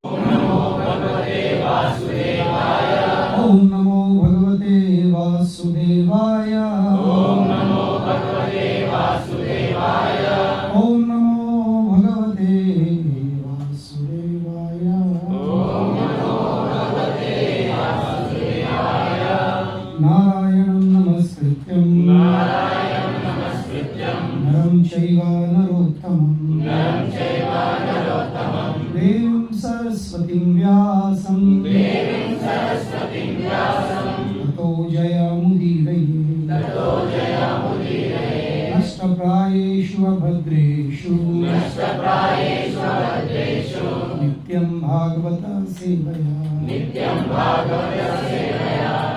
ओम नमो भगवते वासुदेवाय। ओम नमो भगवते वासुदेवाय। ओम नमो भगवते वासुदेवाय। ओम नमो भगवते वासुदेवाय। नारायणं नमस्कृत्यं नरं चैव नरोत्तमं देवीं सरस्वतीं व्यासं ततो जयमुदीरये नष्टप्रायेषु अभद्रेषु नित्यं भागवत सेवया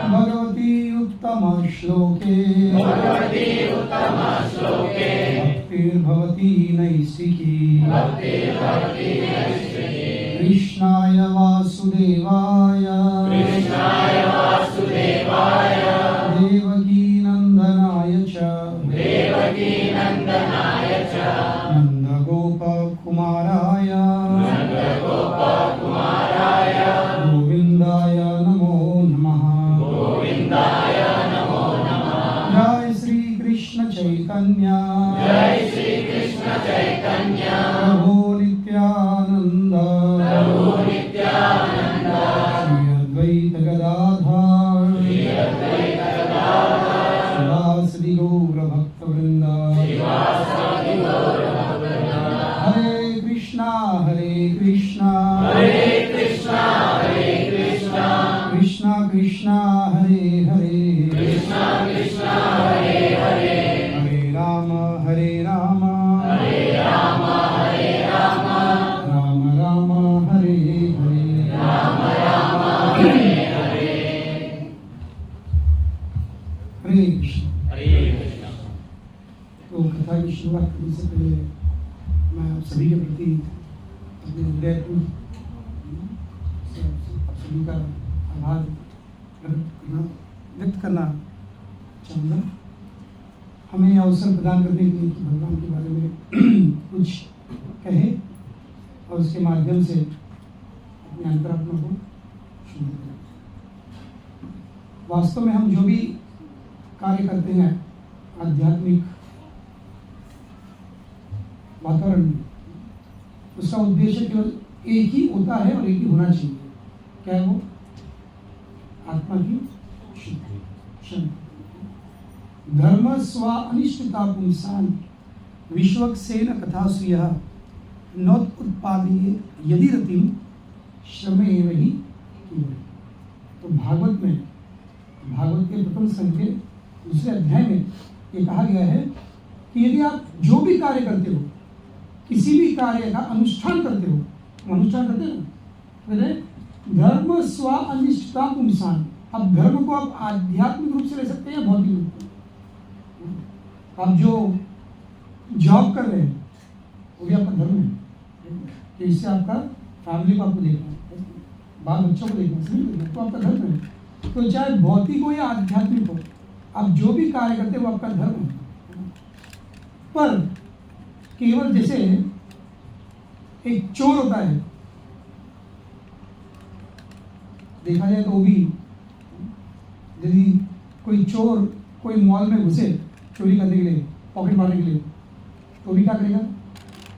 भगवती उत्तम श्लोके भक्तिर्भवती नैष्टिकी कृष्णाय वासुदेवाय देवकी नंदनाय च नंदगोपकुमाराय गोविंदाय नमो नमः। जय श्री कृष्ण चैतन्य प्रभु नित्यानंद श्री अद्वैत गदाधर श्रीवासदि गौर भक्तवृंद। हरे कृष्णा कृष्णा कृष्णा हरे हरे हरे राम राम राम हरे हरे। हरे कृष्ण। तो कथा की शुरुआत करने से पहले मैं आप सभी के प्रति अपने हृदयपूर्ण आप सभी का आभार व्यक्त करना चाहूँगा। हमें अवसर प्रदान करने के लिए कि भगवान के बारे में कुछ कहें और उसके माध्यम से अपने अंतरात्मा को शुद्ध करें। वास्तव में हम जो भी कार्य करते हैं आध्यात्मिक वातावरण में, उसका उद्देश्य केवल एक ही होता है और एक ही होना चाहिए। क्या है वो? आत्मा की शुद्धि। धर्म स्व अनिष्टता पुंसान विश्वक्सेन कथासुयः नोत उत्पादये यदि रतिम श्रमेव ही कीमहि। तो भागवत के प्रथम स्कंद के दूसरे अध्याय में ये कहा गया है कि यदि आप जो भी कार्य करते हो, किसी भी कार्य का अनुष्ठान करते हो, अनुष्ठान करते हो ना, धर्म स्व अनिष्टता पुंसान। अब धर्म को आप आध्यात्मिक रूप से ले सकते हैं या भौतिक रूप से। आप जो जॉब कर रहे हैं वो भी आपका धर्म है, कि इससे आपका फैमिली को आपको देखना है, बाल बच्चों को देखना, सभी देखना, तो आपका धर्म है। तो चाहे भौतिक हो या आध्यात्मिक हो, आप जो भी कार्य करते हैं वो आपका धर्म है। पर केवल जैसे एक चोर होता है, देखा जाए तो वो भी, यदि कोई चोर कोई मॉल में घुसे चोरी करने के लिए, पॉकेट मारने के लिए, तो भी क्या करेगा?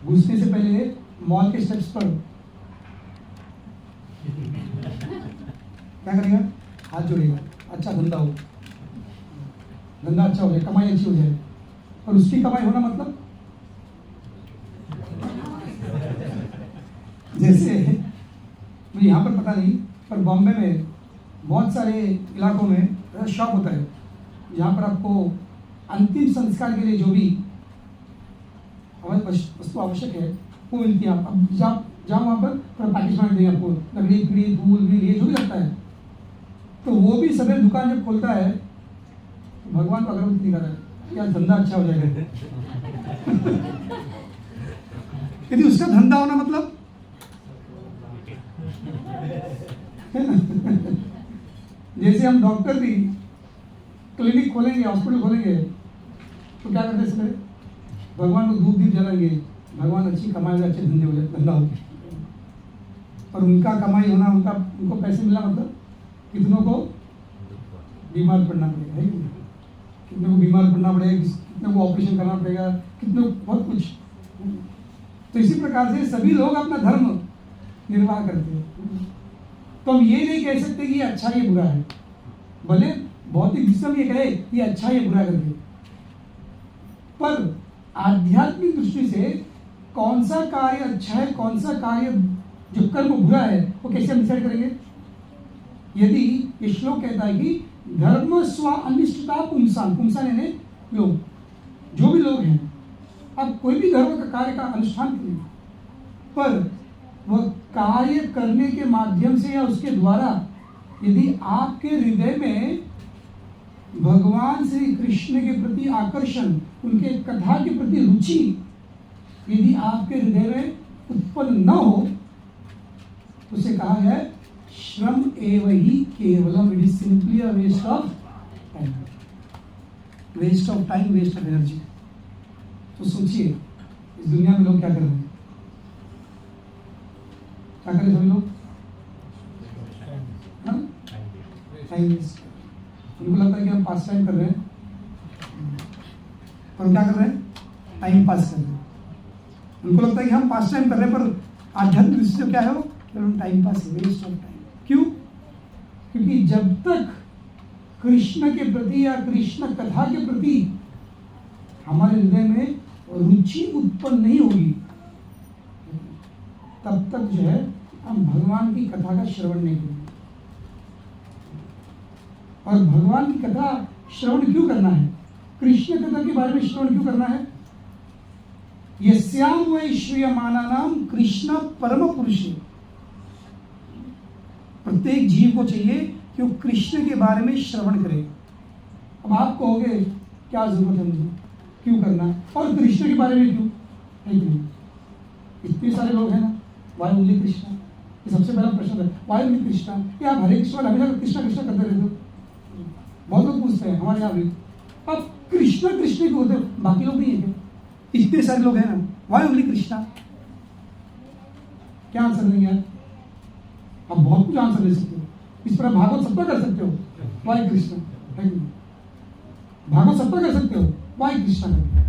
घुसने से पहले मॉल के स्टेप्स पर क्या करेगा? हाथ जोड़ेगा, अच्छा धंधा हो, धंधा अच्छा हो जाए, कमाई अच्छी हो जाए। और उसकी कमाई होना मतलब जैसे मुझे यहाँ पर पता नहीं, पर बॉम्बे में बहुत सारे इलाकों में शॉप होता है जहाँ पर आपको अंतिम संस्कार के लिए जो भी हमारे वस्तु आवश्यक है वो मिलती है। अब जाओ वहाँ पर पाकिस्तान देंगे आपको, लकड़ी फिड़ी फूल भी ये जो भी लगता है, तो वो भी सभी दुकान जब खोलता है तो भगवान को अगरबत्ती निकाल रहा है, क्या धंधा अच्छा हो जाएगा। यदि उसका धंधा होना मतलब जैसे हम डॉक्टर भी क्लिनिक खोलेंगे, हॉस्पिटल खोलेंगे, तो क्या करते हैं? भगवान को धूप दीप जलाएंगे, भगवान अच्छी कमाएगा, अच्छे धंधे हो जाए, धंधा हो। और उनका कमाई होना, उनको पैसे मिलना मतलब कितनों को बीमार पड़ना पड़ेगा, है कि नहीं? कितने को बीमार पड़ना पड़ेगा, कितने को ऑपरेशन करना पड़ेगा, कितने बहुत कुछ। तो इसी प्रकार से सभी लोग अपना धर्म निर्वाह करते हैं। तो हम ये नहीं कह सकते कि ये अच्छा ये बुरा है, भले भौतिक दृष्टि में ये कहे ये अच्छा ये बुरा करके, पर आध्यात्मिक दृष्टि से कौन सा कार्य अच्छा है, कौन सा कार्य जो कर्म बुरा है, वो कैसे हम डिसाइड करेंगे? यदि ये श्लोक कहता है कि धर्म स्व अनिष्टता पुंसान, पुंसान यानी लोग, जो भी लोग हैं, अब कोई भी धर्म का कार्य का अनुष्ठान करें, पर वह कार्य करने के माध्यम से या उसके द्वारा यदि आपके हृदय में भगवान श्री कृष्ण के प्रति आकर्षण, उनके कथा के प्रति रुचि यदि आपके हृदय में उत्पन्न न हो, उसे कहा है श्रम एव ही केवलम, it is simply a waste of time, waste of time, waste of energy. तो सोचिए इस दुनिया में लोग क्या कर रहे हैं, क्या करें सभी लोग? Time waste. उनको लगता है कि हम पास टाइम कर रहे हैं, पर क्या कर रहे हैं? टाइम पास कर रहे हैं। उनको लगता है कि हम पास टाइम कर रहे हैं, पर आध्यात्मिक दृष्टि से क्या है वो? केवल time pass, waste of time. क्यों? क्योंकि जब तक कृष्ण के प्रति या कृष्ण कथा के प्रति हमारे हृदय में रुचि उत्पन्न नहीं होगी, तब तक जो है हम भगवान की कथा का श्रवण नहीं करेंगे। और भगवान की कथा श्रवण क्यों करना है? कृष्ण कथा के बारे में श्रवण क्यों करना है? यस्याम वैश्रियमानानाम कृष्ण परम पुरुष। प्रत्येक जीव को चाहिए कि वो कृष्ण के बारे में श्रवण करे। अब आप कहोगे क्या जरूरत है मुझे, क्यों करना है, और कृष्ण के बारे में क्यों, है कि नहीं? इतने सारे लोग हैं ना, वाई ओनली कृष्णा, ये सबसे पहला प्रश्न है, वाई ओनली कृष्णा? ये आप हरे कृष्ण हमेशा कृष्णा कृष्णा करते रहते हो। बहुत लोग पूछते हैं हमारे यहाँ भी, अब कृष्ण कृष्ण क्यों होते हो, बाकी लोग नहीं है? इतने सारे लोग हैं ना, वाई ओनली कृष्णा? क्या आंसर देंगे आप? आप बहुत कुछ आंसर दे सकते हो, इस पर भागवत सत्ता कर सकते हो, वाई कृष्ण, है कि नहीं? भागवत सत्ता कर सकते हो, वाई कृष्ण करके।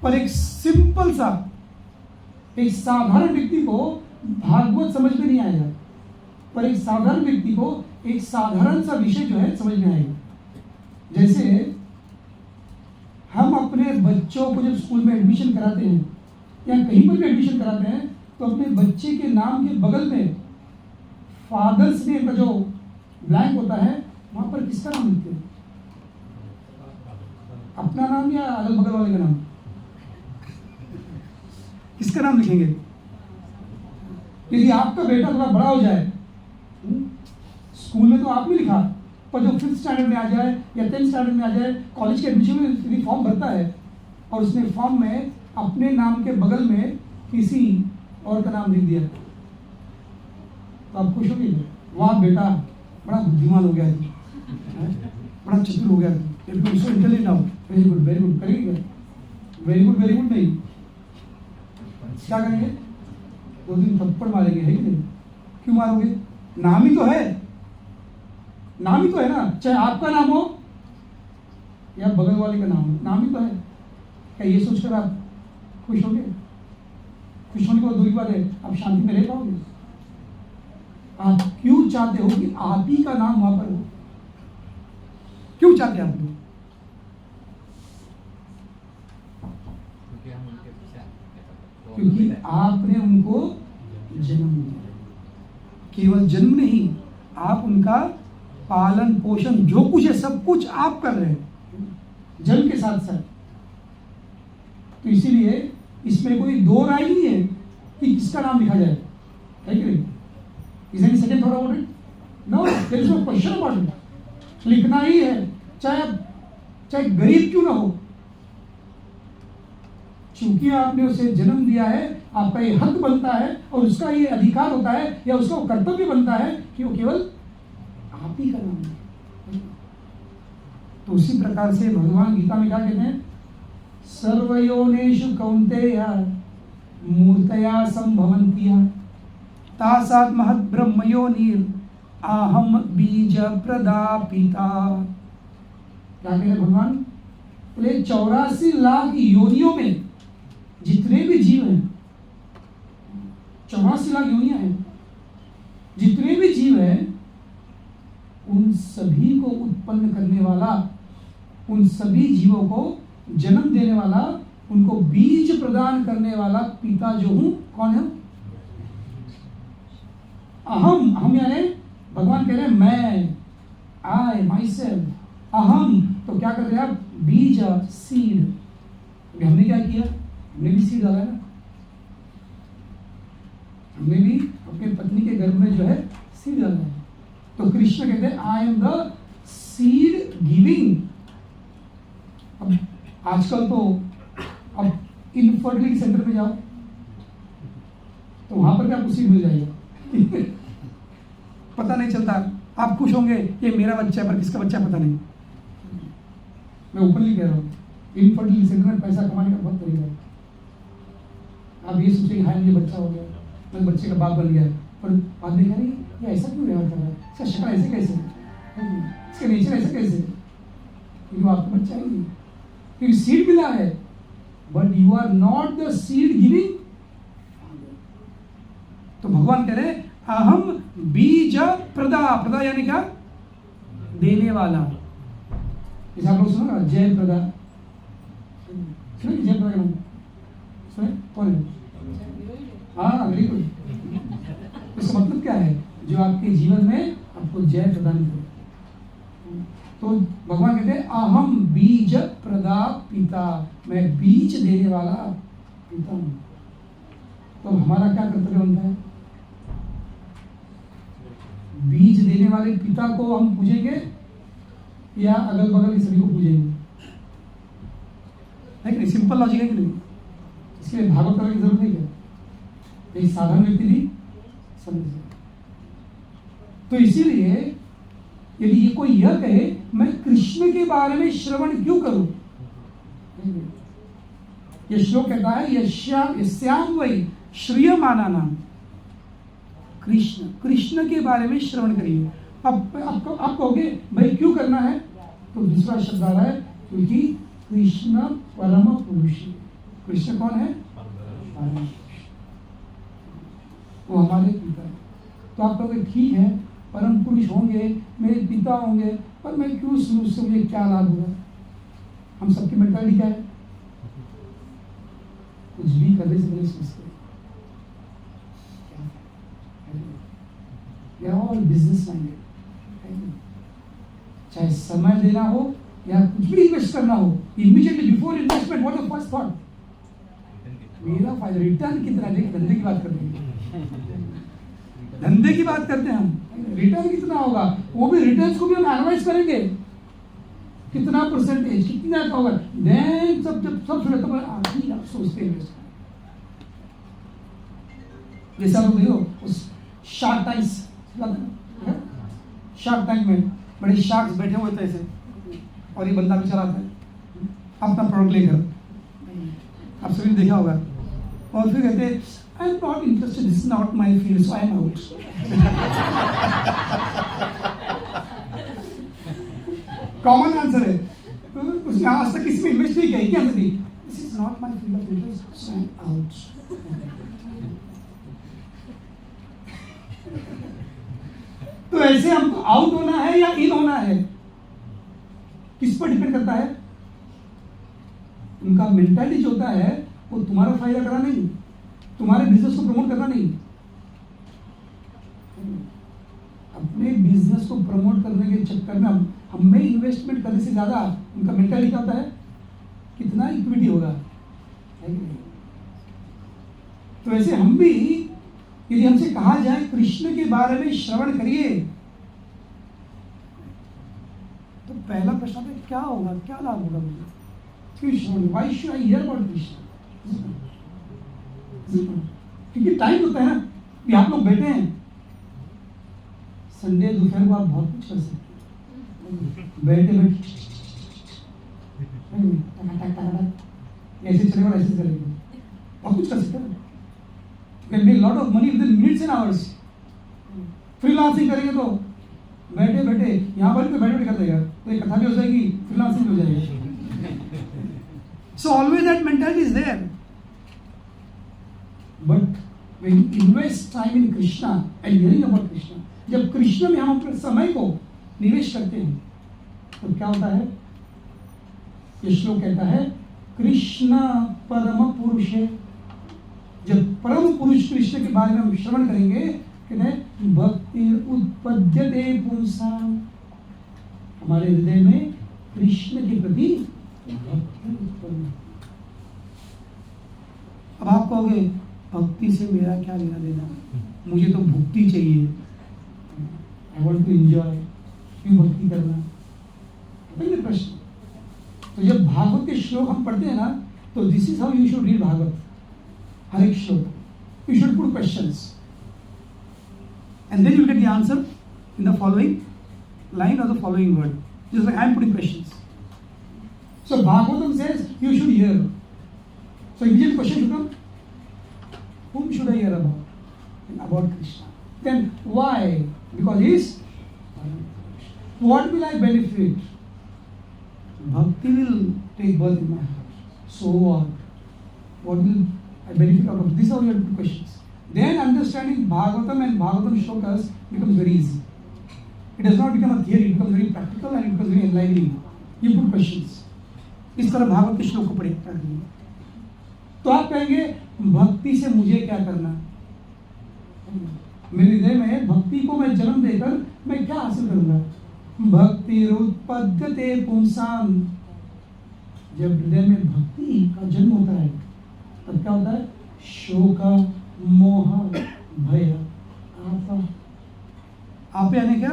पर एक सिंपल सा, एक साधारण व्यक्ति को भागवत समझ में नहीं आएगा, पर एक साधारण व्यक्ति को एक साधारण सा विषय जो है समझ में आएगा। जैसे हम अपने बच्चों को जब स्कूल में एडमिशन कराते हैं या कहीं पर भी एडमिशन कराते हैं, तो अपने बच्चे के नाम के बगल में फादर्स नेम का जो ब्लैंक होता है, वहां पर किसका नाम लिखते हैं? अपना नाम या अगल बगल वाले का नाम? किसका नाम लिखेंगे? यदि आपका बेटा थोड़ा बड़ा हो जाए, स्कूल में तो आपने लिखा, पर जो 5th स्टैंडर्ड में आ जाए या 10th स्टैंडर्ड में आ जाए, कॉलेज के एडमिशन में यदि फॉर्म भरता है और उसने फॉर्म में अपने नाम के बगल में किसी और का नाम लिख दिया, तो आप खुश होंगे? वाह बेटा, बड़ा बुद्धिमान हो गया तू, बड़ा चतुर हो गया तू, इंटेलिजेंट आओ, वेरी गुड वेरी गुड। करेंगे? वेरी गुड नहीं, क्या करेंगे? 2 दिन थप्पड़ मारेंगे, है कि नहीं? क्यों मारोगे? नाम ही तो है, नाम ही तो है ना, चाहे आपका नाम हो या बगल वाले का नाम हो, नाम ही तो है। क्या ये सोचकर आप खुश होंगे? खुश होने को दूरी बात है, आप शांति में रह पाओगे? आप क्यों चाहते हो कि आप ही का नाम वहां पर हो? क्यों चाहते हैं आप लोग? क्योंकि आपने उनको जन्म दिया। केवल जन्म नहीं, आप उनका पालन पोषण जो कुछ है सब कुछ आप कर रहे हैं जन्म के साथ साथ। तो इसीलिए इसमें कोई दो राय नहीं है कि किसका नाम लिखा जाए, है कि नहीं? Is any second thought about it? No, there is no question about it. लिखना ही है, चाहे गरीब क्यों ना हो। चूंकि आपने उसे जन्म दिया है, आपका ये हक बनता है और उसका ये अधिकार होता है या उसका कर्तव्य बनता है कि वो केवल आप ही का नाम है। तो उसी प्रकार से भगवान गीता में क्या कहते हैं? सर्वयोनिषु कौन्तेय मूर्तया संभवन्ति। तासात् महत् ब्रह्मयोनिर आहम बीज प्रदापिता। क्या कह रहे भगवान? बोले 84 लाख योनियों में जितने भी जीव हैं, 84 लाख योनियां हैं, जितने भी जीव हैं उन सभी को उत्पन्न करने वाला, उन सभी जीवों को जन्म देने वाला, उनको बीज प्रदान करने वाला पिता जो हूं, कौन है? अहम। अहम यानी भगवान कह रहे हैं मैं, आई, माई सेल्फ। अहम तो क्या कर रहे हैं आप? बीज, सीड। हमने क्या किया? हमने भी सीड डाला है ना, हमने भी अपने पत्नी के गर्भ में जो है सीड डाला है। तो कृष्ण कहते हैं I am the seed giving. अब आजकल तो अब इनफर्टिलिटी सेंटर में जाओ तो वहां पर भी आपको सीड मिल जाएगा। पता नहीं चलता, आप खुश होंगे ये मेरा बच्चा है, पर किसका बच्चा पता नहीं। मैं ओपनली कह रहा हूँ, इनफर्टिलिटी सेंटर में पैसा कमाने का बहुत तरीका है। आप ये सोचेंगे हाय मुझे बच्चा हो गया, मैं बच्चे का बाप बन गया, पर बाद में कह रही ये ऐसा क्यों व्यवहार कर रहा है, इसका शक्ल ऐसे कैसे, इसका नेचर ऐसा कैसे, क्योंकि आपका बच्चा ही नहीं, क्योंकि सीड मिला है, but you are not the seed giving. तो भगवान कह रहे अहम बीज प्रदा। प्रदा यानी क्या? देने वाला। जैसे आप लोग सुनो ना जय प्रदा, सुने जय प्रदा का नाम सुने? कौन है? हाँ वेरी गुड। इसका मतलब क्या है? जो आपके जीवन में आपको जय प्रदान करे। तो भगवान कहते हैं अहम बीज प्रदा पिता, मैं बीज देने वाला पिता हूं। तो हमारा क्या कर्तव्य बनता है? बीज देने वाले पिता को हम पूजेंगे या अगल बगल के सभी को पूजेंगे? है कि नहीं? सिंपल लॉजिक है कि नहीं? इसके लिए भागवत करने की जरूरत नहीं है, एक साधारण व्यक्ति भी समझ जाए। तो इसीलिए यदि ये कोई यह कहे मैं कृष्ण के बारे में श्रवण क्यों करूं, यह श्लोक कहता है यस्याम वै श्रियमाना नाम, कृष्ण, कृष्ण के बारे में श्रवण करिए। अब आप कहोगे भाई क्यों करना है? तो दूसरा शब्द आ रहा है क्योंकि कृष्ण परम पुरुष है। कृष्ण कौन है? परम पुरुष, वो हमारे पिता है। तो आप कहोगे ठीक है परम पुरुष होंगे, मेरे पिता होंगे, पर मैं क्यों शुरू से, मुझे क्या लाभ होगा? हम सबकी मेंटालिटी क्या है? कुछ भी करने से पहले सोचते हैं ऑल बिजनेस माइंडेड। चाहे समय देना हो या कुछ भी इन्वेस्ट करना हो, immediately before investment what the first thought? मेरा फायदा, रिटर्न कितना देगा? धंधे की बात करते हैं, धंधे की बात करते हैं हम, रिटर्न कितना होगा? वो भी रिटर्न्स को भी हम एनालाइज करेंगे, कितना परसेंटेज, कितना होगा, देन जब सब सुने तो आप सोचते हैं। जैसे आप देखो उस शार्क टैंक में बड़े शार्क्स बैठे हुए थे ऐसे, और ये बंदा भी चलाता है अपना प्रोडक्ट लेकर, आप सभी ने देखा होगा, और फिर कहते हैं आई am not interested, this is not my field, so I am out. Common answer है, उसने आज तक किसी में इन्वेस्ट नहीं किया, क्या answer? This is not my field of interest, so I am out. तो ऐसे हमको आउट होना है या इन होना है, किस पर डिपेंड करता है? उनका मेंटालिटी जो होता है वो तुम्हारा फायदा करना नहीं, तुम्हारे बिजनेस को प्रमोट करना नहीं। अपने बिजनेस को प्रमोट करने के चक्कर में हमें इन्वेस्टमेंट करने से ज्यादा उनका मेंटालिटी क्या होता है? कितना इक्विटी होगा, है कि नहीं? तो ऐसे हम भी, यदि हमसे कहा जाए कृष्ण के बारे में श्रवण करिए, तो पहला प्रश्न है क्या होगा, क्या लाभ होगा मुझे? Krishna, why should I hear about Krishna? क्योंकि टाइम होता है ना कि आप लोग बैठे हैं, संडे दोपहर को आप बहुत कुछ कर सकते हैं, बैठे ऐसे चलेगा, ऐसे चलेगा, बहुत कुछ कर सकते हैं। Can make lot of money with in minutes and hours. Freelancing करेंगे तो बैठे बैठे यहाँ पर भी बैठे बैठे कर देगा, तो एक कथा भी हो जाएगी, फ्रीलांसिंग भी हो जाएगी। So always that mentality is there. But when you invest time in Krishna and hearing about Krishna, जब कृष्ण में हम अपने समय को निवेश करते हैं तो क्या होता है? ये श्लोक कहता है कृष्ण परम पुरुष है। जब परम पुरुष कृष्ण के बारे में हम श्रवण करेंगे, कहते हैं भक्ति उत्पद्यते पुंसाम, हमारे हृदय में कृष्ण के प्रति भक्ति उत्पन्न। अब आप कहोगे भक्ति से मेरा क्या लेना देना, मुझे तो भुक्ति चाहिए, आई वांट टू एंजॉय, क्यों भक्ति करना? पहले प्रश्न। तो जब भागवत के श्लोक हम पढ़ते हैं ना, तो this is how you should read Bhagavat. हर एक श्लोक you should put questions and then you get the answer in the following line or the following word, just like I am putting questions. So Bhagavatam says you should hear. So immediate question should come, whom should I hear about? About Krishna. Then why? Because he is. What will I benefit? Bhakti will take birth in my heart. So what will I benefit out of? These are your questions. Then understanding Bhagavatam and Bhagavatam shlokas becomes very easy. It does not become a theory, it becomes very practical and it becomes very enlightening. You put questions. इस तरह भागवत के श्लोक को पढ़िए। तो आप कहेंगे भक्ति से मुझे क्या करना? मेरे हृदय में भक्ति को मैं जन्म देकर मैं क्या हासिल करूंगा? भक्ति उत्पद्यते पुंसाम, जब हृदय में भक्ति का जन्म होता है तब क्या होता है? शोक मोह भय आपा। आप यानी क्या?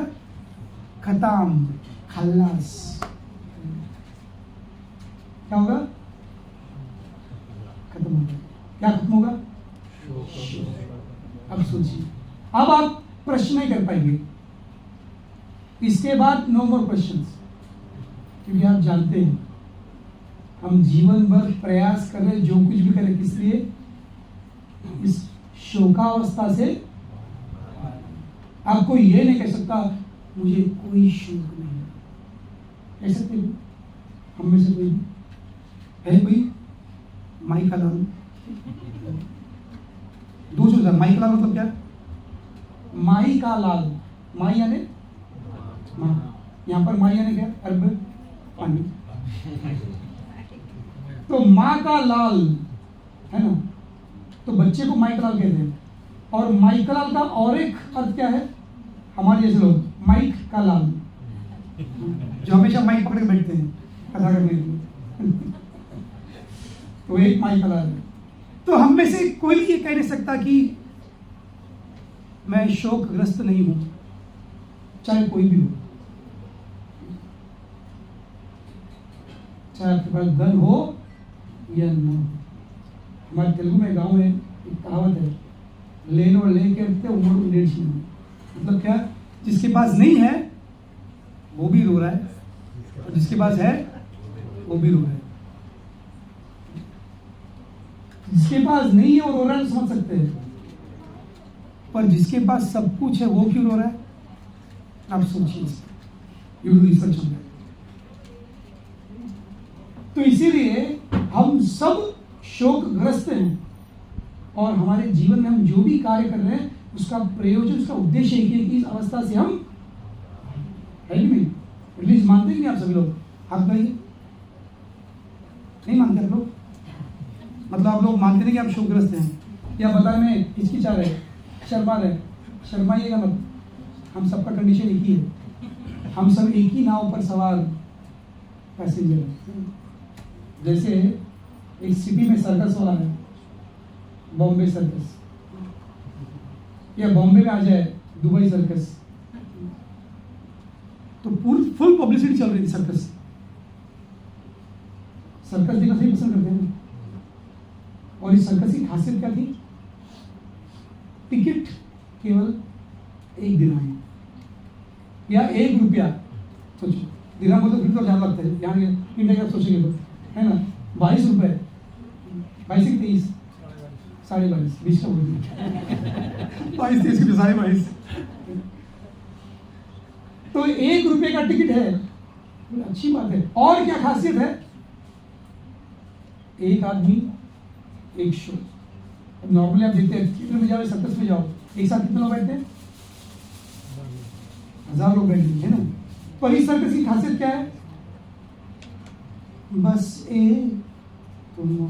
खत्म, खल्लास। क्या होगा? खत्म होगा। क्या खत्म होगा? अब सोचिए, अब आप प्रश्न नहीं कर पाएंगे। इसके बाद नो मोर क्वेश्चंस, क्योंकि आप जानते हैं हम जीवन भर प्रयास कर रहे, जो कुछ भी करें, किस लिए? इस शोकावस्था से। आपको ये नहीं कह सकता मुझे कोई शोक नहीं, कह सकते हो? हम में से कोई है? कोई माई का लाल? दूसरा माई का लाल मतलब क्या? माई का लाल, माई यानी माँ, यहाँ पर माई यानी क्या? अर्ब पानी। तो माँ का लाल है ना, तो बच्चे को माई का लाल कहते हैं। और माइक का लाल का और एक अर्थ क्या है? हमारे जैसे लोग माइक का लाल, जो हमेशा माइक पकड़ के बैठते हैं कथा करने के लिए, तो एक माइक का लाल है। तो हम में से कोई ये कह नहीं सकता कि मैं शोकग्रस्त नहीं हूं, चाहे कोई भी हो, चाहे आपके पास धन हो या न हो। हमारे तेलुगु में गांव में एक कहावत है, लेनो लेके उम्र उन्नीस में। मतलब क्या? जिसके पास नहीं है वो भी रो रहा है, और जिसके पास है वो भी रो रहा है। जिसके पास नहीं है वो रो रहा है, समझ सकते हैं, पर जिसके पास सब कुछ है वो क्यों रो रहा है? आप सोचिए, you do research on that. तो इसीलिए हम सब शोकग्रस्त हैं, और हमारे जीवन में हम जो भी कार्य कर रहे हैं उसका प्रयोजन, उसका उद्देश्य है कि इस अवस्था से हम है कि नहीं? एटलीस्ट मानते हैं नहीं आप सभी लोग? आप बताइए, नहीं मानते आप लोग? मतलब आप लोग मानते नहीं कि आप शोकग्रस्त हैं, या बताए में हिचकिचा रहे, शर्मा रहे? शर्माइएगा मत, हम सबका कंडीशन एक ही है, हम सब एक ही नाव पर सवार पैसेंजर हैं। जैसे एक सिटी में सर्कस वाला है, बॉम्बे सर्कस, या बॉम्बे में आ जाए दुबई सर्कस, तो पूरी फुल पब्लिसिटी चल रही थी सर्कस। सर्कस देखना सही पसंद करते हैं, और इस सर्कस की खासियत क्या थी? टिकट केवल एक दिन आए, या 1 रुपया। सोचो, दिना को तो फिर तो ज्यादा लगता है, यहाँ इंडिया का सोचेंगे तो, है ना? 22 रुपए, 22 23 22.5 बीच का बोल दिया 22-23 के 22.5। तो 1 रुपये का टिकट है, अच्छी बात है। और क्या खासियत है, एक आदमी एक शो। अब नॉर्मली आप देखते हैं थिएटर में जाओ, सर्कस में जाओ, एक साथ कितने लोग बैठते हैं? 1000 लोग बैठते हैं ना। पर इस सर्कस की खासियत क्या है? बस एक तुम हो,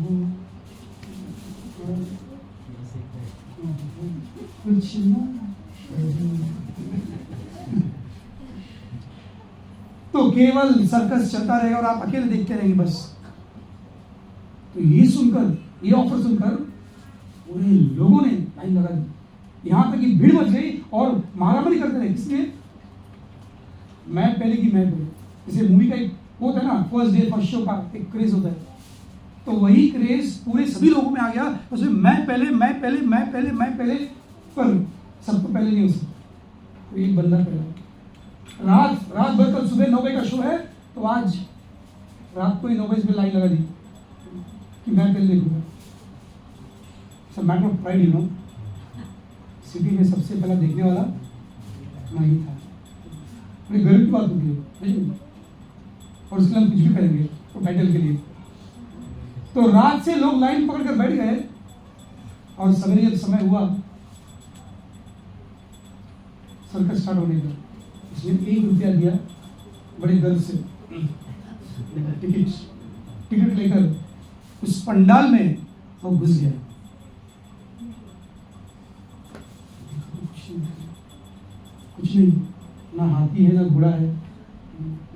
कुछ ना। तो केवल सर्कस चलता रहेगा और आप अकेले देखते रहेंगे बस। तो ये सुनकर, ये ऑफर सुनकर पूरे लोगों ने लाइन लगा दी, यहां तक कि भीड़ मच गई और मारामारी करते रहे। इसलिए मैं पहले की मैं पहले, जैसे मूवी का एक होता है ना, फर्स्ट डे फर्स्ट शो का एक क्रेज होता है, तो वही क्रेज पूरे सभी लोगों में आ गया। उसमें मैं पहले, मैं पहले, मैं पहले, मैं पहले, पर सबको पहले नहीं हो सकता। तो एक बंदा पहला, रात भर, कल सुबह 9 बजे का शो है, तो आज रात को ही 9 बजे पे लाइन लगा दी कि मैं पहले देखूंगा। सब matter of pride, you know, city में सबसे पहला देखने वाला मैं ही था। बड़ी गर्व की बात होती है, और उसके लिए हम कुछ भी करेंगे तो टाइटल के लिए। तो रात से लोग लाइन पकड़ कर बैठ गए, और सवेरे जब समय हुआ सर्कस स्टार्ट होने का, उसने 1 रुपया दिया, बड़े गर्व से टिकट लेकर उस पंडाल में वो घुस गया। कुछ नहीं, ना हाथी है, ना घोड़ा है,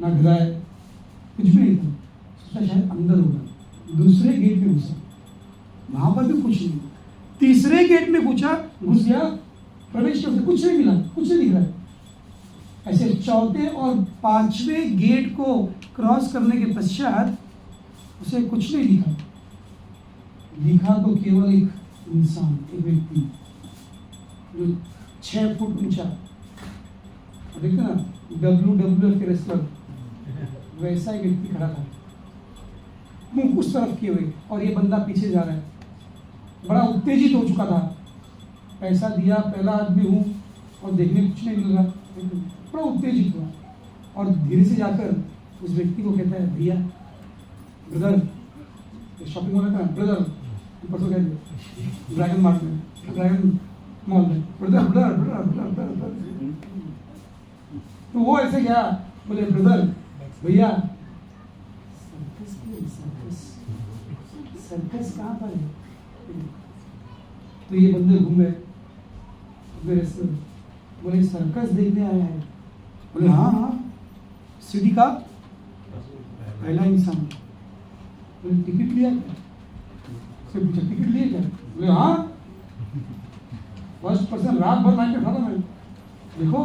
ना गधा है, कुछ भी नहीं था। सोचा शायद अंदर होगा। दूसरे गेट में घुसा, वहां पर भी कुछ नहीं। तीसरे गेट में घुस गया, प्रवेश करते कुछ नहीं मिला, कुछ नहीं दिख रहा है। ऐसे चौथे और 5वें गेट को क्रॉस करने के पश्चात उसे कुछ नहीं दिखा। दिखा तो केवल एक इंसान, एक व्यक्ति जो 6 फुट ऊंचा, देखते ना WWF के रेसलर, वैसा एक व्यक्ति खड़ा था, मुंह उस तरफ किए हुए, और ये बंदा पीछे जा रहा है। बड़ा उत्तेजित हो चुका था, पैसा दिया, पहला आदमी हूँ और देखने कुछ नहीं मिल रहा, बड़ा उत्तेजित हुआ, और धीरे से जाकर उस व्यक्ति को कहता है, भैया, ब्रदर, शॉपिंग मॉल में, ब्रदर, परसों कहते ड्रैगन मार्ट में, ड्रैगन मॉल में, brother brother brother brother brother. तो वो ऐसे गया, बोले, ब्रदर, भैया, सर्कस कहाँ पर है? तो ये बंदे घूम गए, बोले, सर्कस देखने आया है। बोले, हाँ हाँ, सिटी का पहला इंसान। बोले, टिकट लिया क्या? से पूछा, टिकट लिए क्या? बोले, हाँ, फर्स्ट पर्सन, रात भर लाइन पे खड़ा था मैं, देखो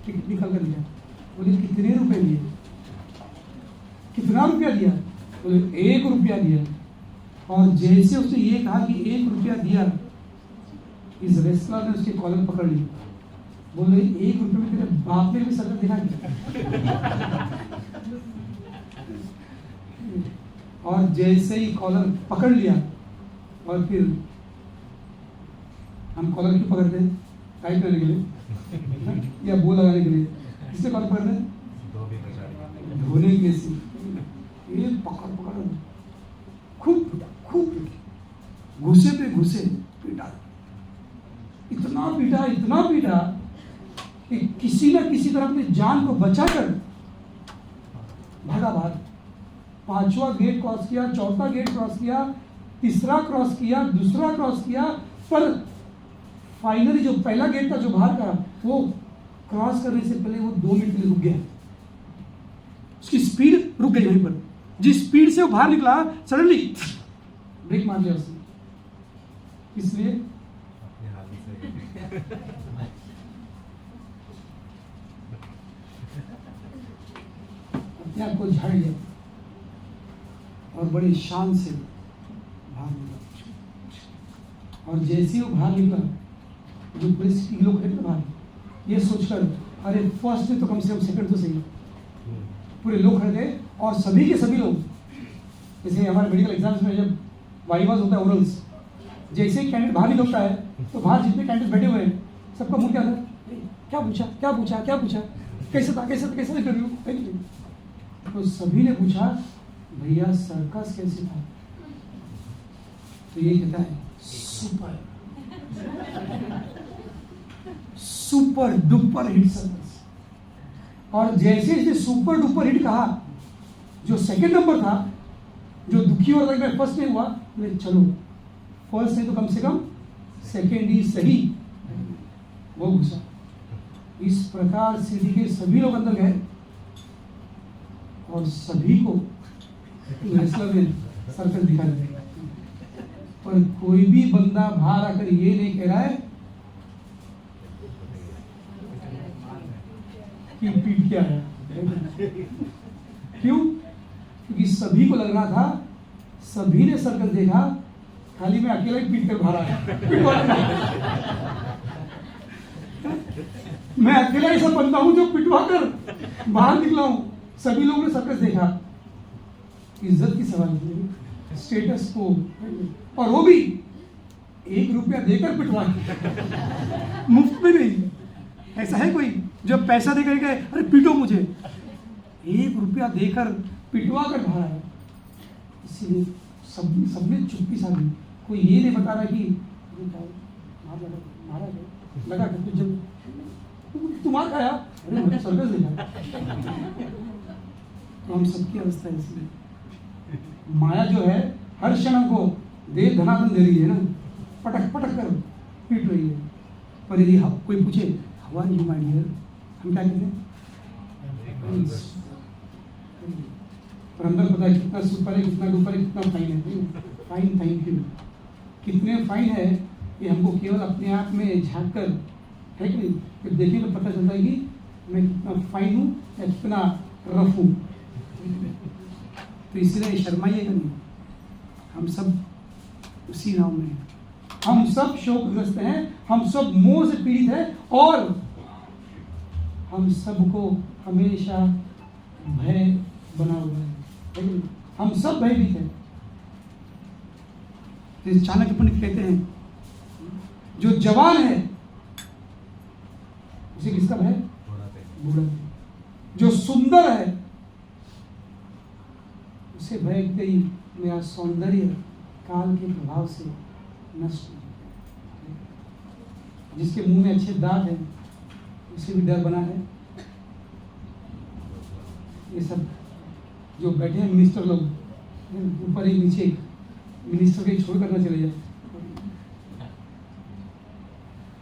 टिकट निकाल कर लिया। बोले, कितने रुपए लिए? कितना रुपया दिया? बोले, 1 रुपया दिया। और जैसे उसने ये कहा कि 1 रुपया दिया, इस रेस्टोरेंट ने उसके कॉलर पकड़ लिया। बोले, 1 रुपये में तेरे बाप ने भी सर्कस दिखा दिया। और जैसे ही कॉलर पकड़ लिया, और फिर हम कॉलर क्यों पकड़ते हैं? टाइट करने के लिए या बो लगाने के लिए? किससे कॉलर पकड़ते हैं? धोने के लिए। ये पकड़ खूब पीटा, खूब पीटा, घुसे पे घुसे पीटा, इतना पीटा कि किसी न किसी तरह अपनी जान को बचाकर भागा बाहर। 5वां गेट क्रॉस किया, 4था गेट क्रॉस किया, 3रा क्रॉस किया, 2रा क्रॉस किया, पर फाइनली जो पहला गेट था जो बाहर का, वो क्रॉस करने से पहले वो 2 मिनट के लिए रुक गया। उसकी स्पीड रुक गई वहीं पर। जिस स्पीड से वो बाहर निकला, सडनली ब्रेक मार लिया उसने। इसलिए अपने आप को झाड़ लिया और बड़ी शान से बाहर निकला। और जैसे ही वो बाहर निकला, जो पुलिस के लोग खड़े थे बाहर, ये सोचकर, अरे फर्स्ट डे तो कम से कम, सेकंड तो सही। पूरे लोग खड़े थे, और सभी के सभी लोग, जैसे हमारे मेडिकल एग्जाम्स में जब वाइवास होता है, ओरल्स, जैसे ही कैंडिडेट बाहर निकलता है तो बाहर जितने कैंडिडेट बैठे हुए हैं सबका मुंह क्या था, क्या पूछा क्या पूछा क्या पूछा, कैसे था कैसे कैसे इंटरव्यू। तो सभी ने पूछा भैया सर्कस कैसे था, तो ये कहता है super super duper hit circus. और जैसे इसने सुपर डुपर हिट कहा, जो सेकंड नंबर था, जो दुखी हो रहा था फर्स्ट नहीं हुआ, बोले चलो फर्स्ट नहीं तो कम से कम सेकंड ही सही, वो घुसा। इस प्रकार सीढ़ी के सभी लोग अंदर गए और सभी को रेसलर में सर्कल दिखा दिया, पर कोई भी बंदा बाहर आकर ये नहीं कह रहा है कि पीट के आया। क्यों? क्योंकि सभी को लग रहा था, सभी ने सर्कल देखा, खाली मैं अकेला ही पीट कर बाहर आया। मैं अकेला ऐसा बंदा हूं जो पिटवा कर बाहर निकला हूं। सभी लोगों ने सर्कस देखा। इज्जत की सवाल है, स्टेटस को, और वो भी 1 रुपया देकर पिटवा, मुफ्त में नहीं। ऐसा है कोई जो पैसा देकर गए अरे पीटो मुझे, 1 रुपया देकर पिटवा कर बाहर आया। इसीलिए सबने चुप्पी साधी। कोई ये नहीं बता रहा कि मारा लगा कर जब तुम्हारा खाया, अरे मैंने सर्कस देखा। तो हम सबकी अवस्था इसलिए माया जो है हर क्षण को दे धनाधन दे रही है ना, पटक पटक कर पीट रही है। पर यदि कोई पूछे how are you my dear, हम क्या कहते हैं? पर अंदर पता है कितना सुपर है, कितना डुपर है, कितना फाइन है। Fine, thank you. कितने फाइन है ये हमको केवल अपने आप में झांक कर, है कि नहीं, फिर देखिए तो पता चलता है कि मैं कितना फाइन हूँ या कितना रफ हूँ। तो इसलिए शर्माइएगा नहीं, हम सब उसी नाव में हैं। हम सब शोकग्रस्त हैं, हम सब मोह से पीड़ित हैं, और हम सबको हमेशा भय बना हुआ है। हम सब भयभीत हैं। चाणक्य पंडित कहते हैं जो जवान है उसे किसका भय? बूढ़ा। जो सुंदर है उसे भय गई मेरा सौंदर्य काल के प्रभाव से नष्ट हो जाए। जिसके मुंह में अच्छे दांत हैं उसे भी डर बना है। ये सब जो बैठे हैं मिनिस्टर लोग, ऊपर एक नीचे एक, मिनिस्टर के छोड़ कर ना चले जाए।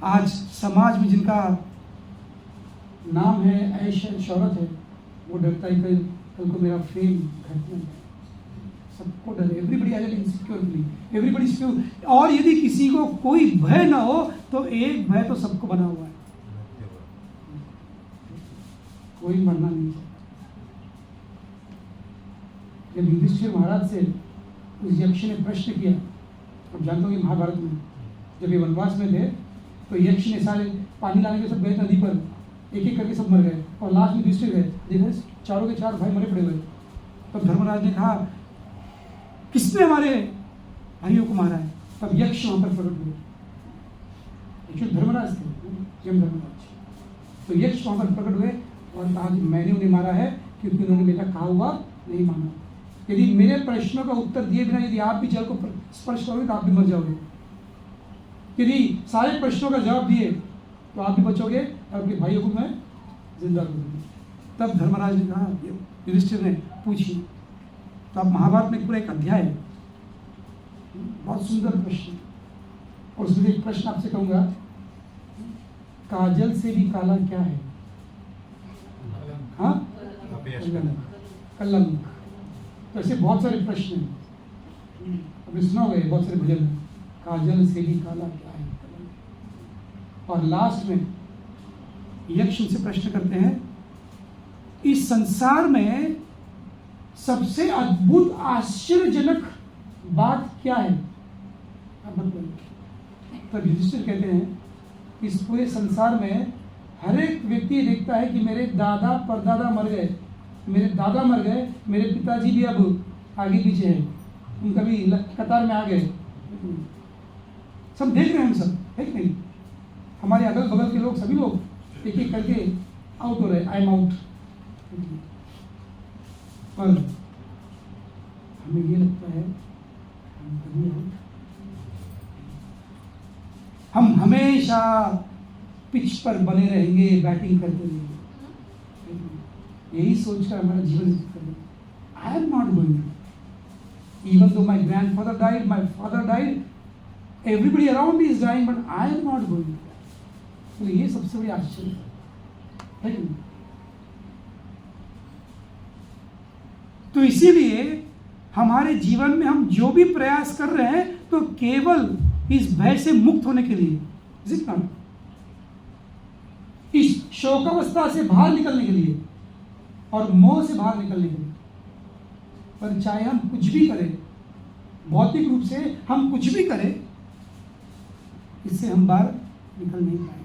आज समाज में जिनका नाम है, ऐश शौहरत है, वो डरता है कल को मेरा फेम घटना। सबको डर है, everybody has an insecurity, everybody is. और यदि किसी को कोई भय ना हो तो एक भय तो सबको बना हुआ है, कोई मरना नहीं। जब युधिष्ठिर महाराज से उस यक्ष ने प्रश्न किया, अब जानते हो कि महाभारत में जब ये वनवास में थे तो यक्ष ने सारे पानी लाने के सब गए नदी पर, एक एक करके सब मर गए, और लास्ट में युधिष्ठिर गए, देखा चारों के चार भाई मरे पड़े हुए। तब धर्मराज ने कहा किसने हमारे भाइयों को मारा है? तब यक्ष वहां पर प्रकट हुए। एक्चुअली धर्मराज थे, यम धर्मराज। तो यक्ष वहां पर प्रकट हुए और कहा कि मैंने उन्हें मारा है क्योंकि उन्होंने मेरा कहा हुआ नहीं माना। यदि मेरे प्रश्नों का उत्तर दिए बिना यदि आप भी जल को स्पर्श करोगे तो आप भी मर जाओगे। यदि सारे प्रश्नों का जवाब दिए तो आप भी बचोगे और अपने भाइयों को मैं जिंदा कर दूंगा। तब धर्मराज ने कहा, युधिष्ठिर ने पूछी। तो आप महाभारत में पूरा एक अध्याय है, बहुत सुंदर प्रश्न, और उसमें एक प्रश्न आपसे कहूंगा, काजल से भी काला क्या है? हाँ, कलंक। तो ऐसे बहुत सारे प्रश्न हैं, अभी सुना होगा बहुत सारे भजन, काजल से भी काला क्या है? और लास्ट में यक्ष उनसे प्रश्न करते हैं, इस संसार में सबसे अद्भुत आश्चर्यजनक बात क्या है? अब बताइए। तब युधिष्ठिर कहते हैं, इस पूरे संसार में हर एक व्यक्ति देखता है कि मेरे दादा परदादा मर गए, मेरे दादा मर गए, मेरे पिताजी भी अब आगे पीछे हैं, उनका भी कतार में आ गए। सब देख रहे हैं, हम सब है कि नहीं? हमारे अगल बगल के लोग, सभी लोग एक एक करके आउट हो रहे, आई एम आउट। पर हमें ये लगता है हम कभी आउट, हम हमेशा पिच पर बने रहेंगे, बैटिंग करते रहेंगे, यही सोचकर हमारा जीवन व्यतीत करेंगे। I am not going to, even though my grandfather died, my father died, everybody around me is dying, but I am not going to. तो ये सबसे बड़ी आश्चर्य है कि नहीं? तो इसीलिए हमारे जीवन में हम जो भी प्रयास कर रहे हैं तो केवल इस भय से मुक्त होने के लिए, जितना इस शोकावस्था से बाहर निकलने के लिए और मोह से बाहर निकलने के लिए। पर चाहे हम कुछ भी करें, भौतिक रूप से हम कुछ भी करें, इससे हम बाहर निकल नहीं पाएंगे।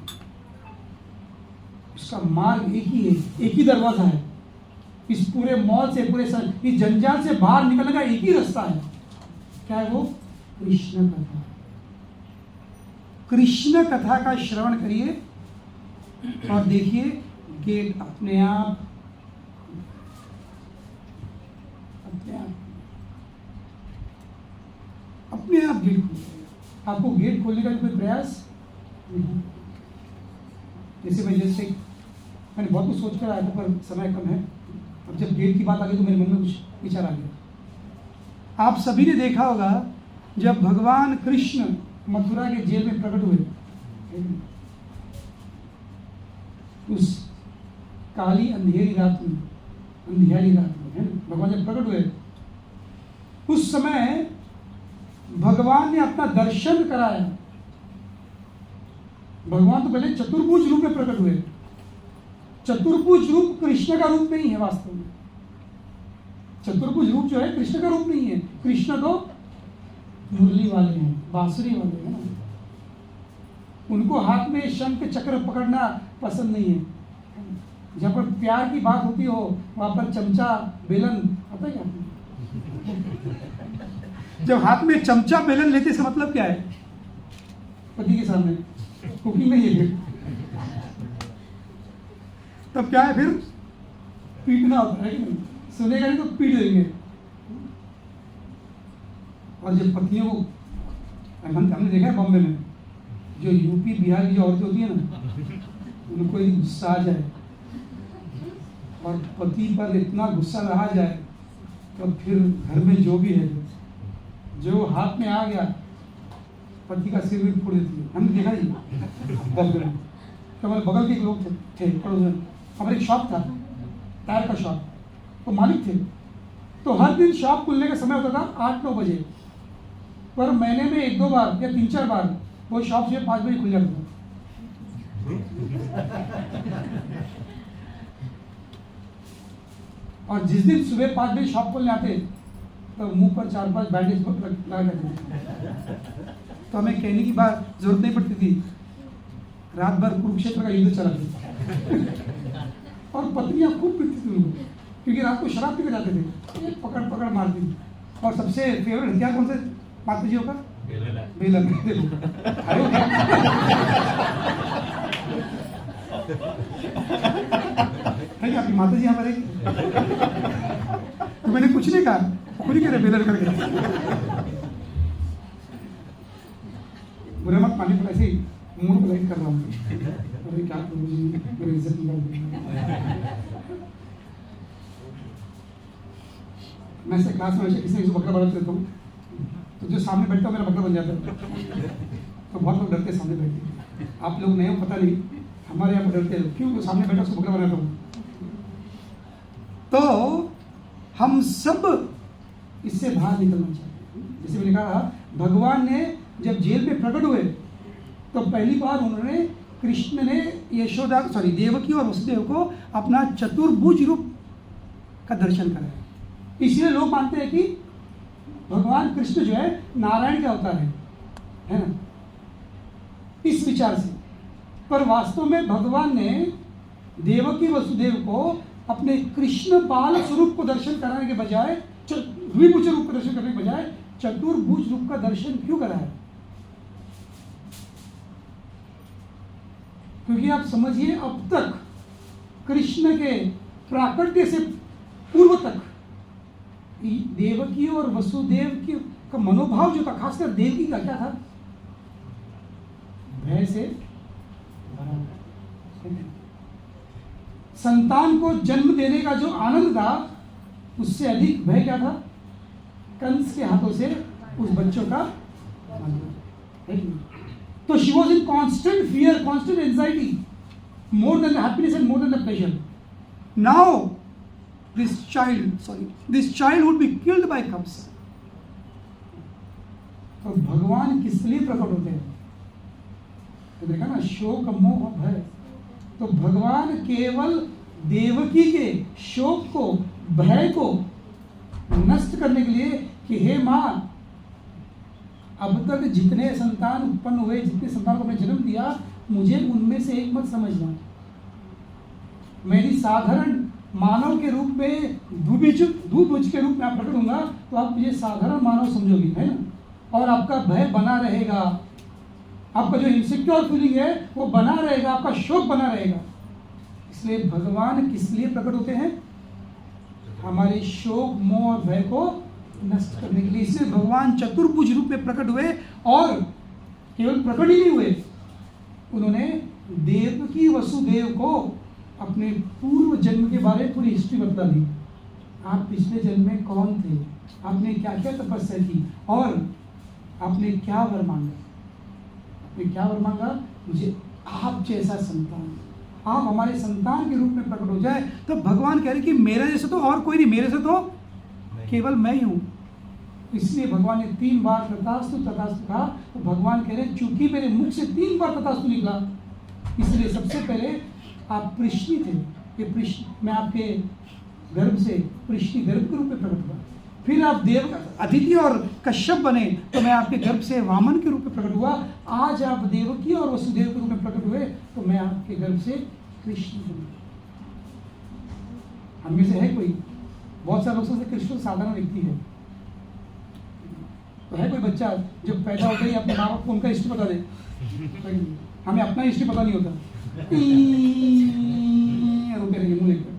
उसका मार्ग एक ही है, एक ही दरवाजा है। इस पूरे मॉल से, पूरे इस जंजाल से बाहर निकलने का एक ही रास्ता है। क्या है वो? कृष्ण कथा। कृष्ण कथा का श्रवण करिए और देखिए गेट अपने आप गेट खुल जाएगा। आपको गेट खोलने का कोई प्रयास नहीं। जैसे मैंने बहुत कुछ सोच कर आया था, पर समय कम है। अब जब गेट की बात आ गई तो मेरे मन में कुछ विचार आ गया। आप सभी ने देखा होगा जब भगवान कृष्ण मथुरा के जेल में प्रकट हुए, उस काली अंधेरी रात में, है ना, भगवान जब प्रकट हुए, उस समय भगवान ने अपना दर्शन कराया। भगवान तो पहले चतुर्भुज रूप में प्रकट हुए। चतुर्भुज रूप कृष्ण का रूप नहीं है वास्तव में। चतुर्भुज रूप जो है कृष्ण का रूप नहीं है। कृष्ण तो मुरली वाले हैं, बांसुरी वाले हैं ना। उनको हाथ में शंख चक्र पकड़ना पसंद नहीं है। जब पर प्यार की बात होती हो वहां पर चमचा बेलन आता है क्या? जब हाथ में चमचा बेलन लेते इसका मतलब क्या है? पति के सामने कुकिंग नहीं है। तब क्या है फिर? पीटना होता है कि नहीं? सुनेगा नहीं तो पीट देंगे। और जब पत्नियों को, हमने देखा है बॉम्बे में, जो यूपी बिहार की जो औरतें होती है ना, उनको एक गुस्सा आ जाए और पति पर इतना गुस्सा रहा जाए तो फिर घर में जो भी है, जो हाथ में आ गया, पति का सिर भी फोड़ देती है। हमने देखा ही बॉम्बे में। तो हमारे बगल के एक लोग थे हमारे एक शॉप था, टायर का शॉप, तो मालिक थे। तो हर दिन शॉप खुलने का समय होता था 8-9 बजे, पर महीने में 1-2 बार या 3-4 बार वो शॉप जो 5 बजे खुल जाता था। और जिस दिन सुबह 5 बजे शॉप खोलने आते तो मुंह पर 4-5 बैंडेज लगा देते। तो हमें कहने की बात जरूरत नहीं पड़ती थी, रात भर कुरुक्षेत्र का युद्ध चला था। और पत्नियां खूब पीटती थी उनको, क्योंकि रात को शराब पीकर जाते थे, पकड़ पकड़ मारती थी। और सबसे फेवरेट हथियार कौन से माता जी का? बेलन। है क्या आपकी माता जी यहाँ पर? तो मैंने कुछ नहीं कहा, खुद ही कह रहे बेलन करके। बुरा मत मानिए, पर ऐसे ही मुंह को लाइट कर रहा हूँ। अरे क्या मेरी इज्जत निकाल। मैं से क्लास में वैसे किसी ने बकरा बना देता हूँ तो जो सामने बैठता मेरा बकरा बन जाता है। तो बहुत लोग डरते सामने बैठते। आप लोग नए हो पता नहीं, हमारे यहाँ पर डरते हैं। क्यों? तो सामने बैठा उसको बकरा बनाता हूँ। तो हम सब इससे बाहर निकलना चाहिए। जैसे मैंने कहा, भगवान ने जब जेल में प्रकट हुए तो पहली बार उन्होंने, कृष्ण ने देवकी और वसुदेव को अपना चतुर्भुज रूप का दर्शन कराया। इसलिए लोग मानते हैं कि भगवान कृष्ण जो है नारायण का अवतार है ना, इस विचार से। पर वास्तव में भगवान ने देवकी वसुदेव को अपने कृष्ण बाल स्वरूप को दर्शन कराने के बजाय, द्विभुज रूप का दर्शन करने के बजाय चतुर्भुज रूप का दर्शन क्यों कराया? क्योंकि आप समझिए, अब तक कृष्ण के प्राकट्य से पूर्व तक देवकी और वसुदेव की का मनोभाव जो था, खासकर देवकी का क्या था, भय से भरा था। संतान को जन्म देने का जो आनंद था, उससे अधिक भय क्या था, कंस के हाथों से उस बच्चों का। तो she was in constant fear, constant anxiety, more than the happiness and more than the pleasure. Now, this child would be killed by Kamsa. तो भगवान किस लिए प्रकट होते हैं? तो देखा ना, शोक मोह भय। तो भगवान केवल देवकी के शोक को, भय को नष्ट करने के लिए कि हे माँ, अब तक जितने संतान उत्पन्न हुए, जितने संतान को मैंने जन्म दिया, मुझे उनमें से एक मत समझना। मेरी साधारण मानव के रूप में, द्विभुज के रूप में आप प्रकट होगा तो आप मुझे साधारण मानव समझोगी, है ना, और आपका भय बना रहेगा, आपका जो इनसिक्योर फीलिंग है वो बना रहेगा, आपका शोक बना रहेगा। इसलिए भगवान किस लिए प्रकट होते हैं? हमारे शोक, मोह और भय को नष्ट करने के लिए। इसलिए भगवान चतुर्भुज रूप में प्रकट हुए, और केवल प्रकट ही नहीं हुए, उन्होंने देवकी वसुदेव को अपने पूर्व जन्म के बारे में पूरी हिस्ट्री बता दी। आप पिछले जन्म में कौन थे, आपने क्या क्या तपस्या की, और आपने क्या वर मांगा। आपने क्या वर मांगा? मुझे आप जैसा संतान, आप हमारे संतान के रूप में प्रकट हो जाए। तो भगवान कह रहे कि मेरा जैसा तो और कोई नहीं, मेरे से तो केवल मैं ही हूँ। इसलिए भगवान ने 3 बार तथास्तु तथास्तु कहा। तो भगवान कह रहे हैं, चूंकि मेरे मुख से 3 बार तथास्तु निकला, इसलिए सबसे पहले आप पृष्णी थे, ये पृष्ण, मैं आपके गर्भ से पृष्णी गर्भ के रूप में प्रकट हुआ। फिर आप देव अदिति और कश्यप बने, तो मैं आपके गर्भ से वामन के रूप में प्रकट हुआ। आज आप देवकी और वसुदेव के रूप में प्रकट हुए, तो मैं आपके गर्भ से कृष्ण बना। हम में से है कोई, बहुत सारे लोग सोचते कृष्ण साधारण व्यक्ति है, तो है कोई बच्चा जो पैदा होता ही अपने माँ बाप को उनका हिस्ट्री बता दे? हमें अपना हिस्ट्री पता नहीं होता, रोते रहेंगे मुंह लेकर।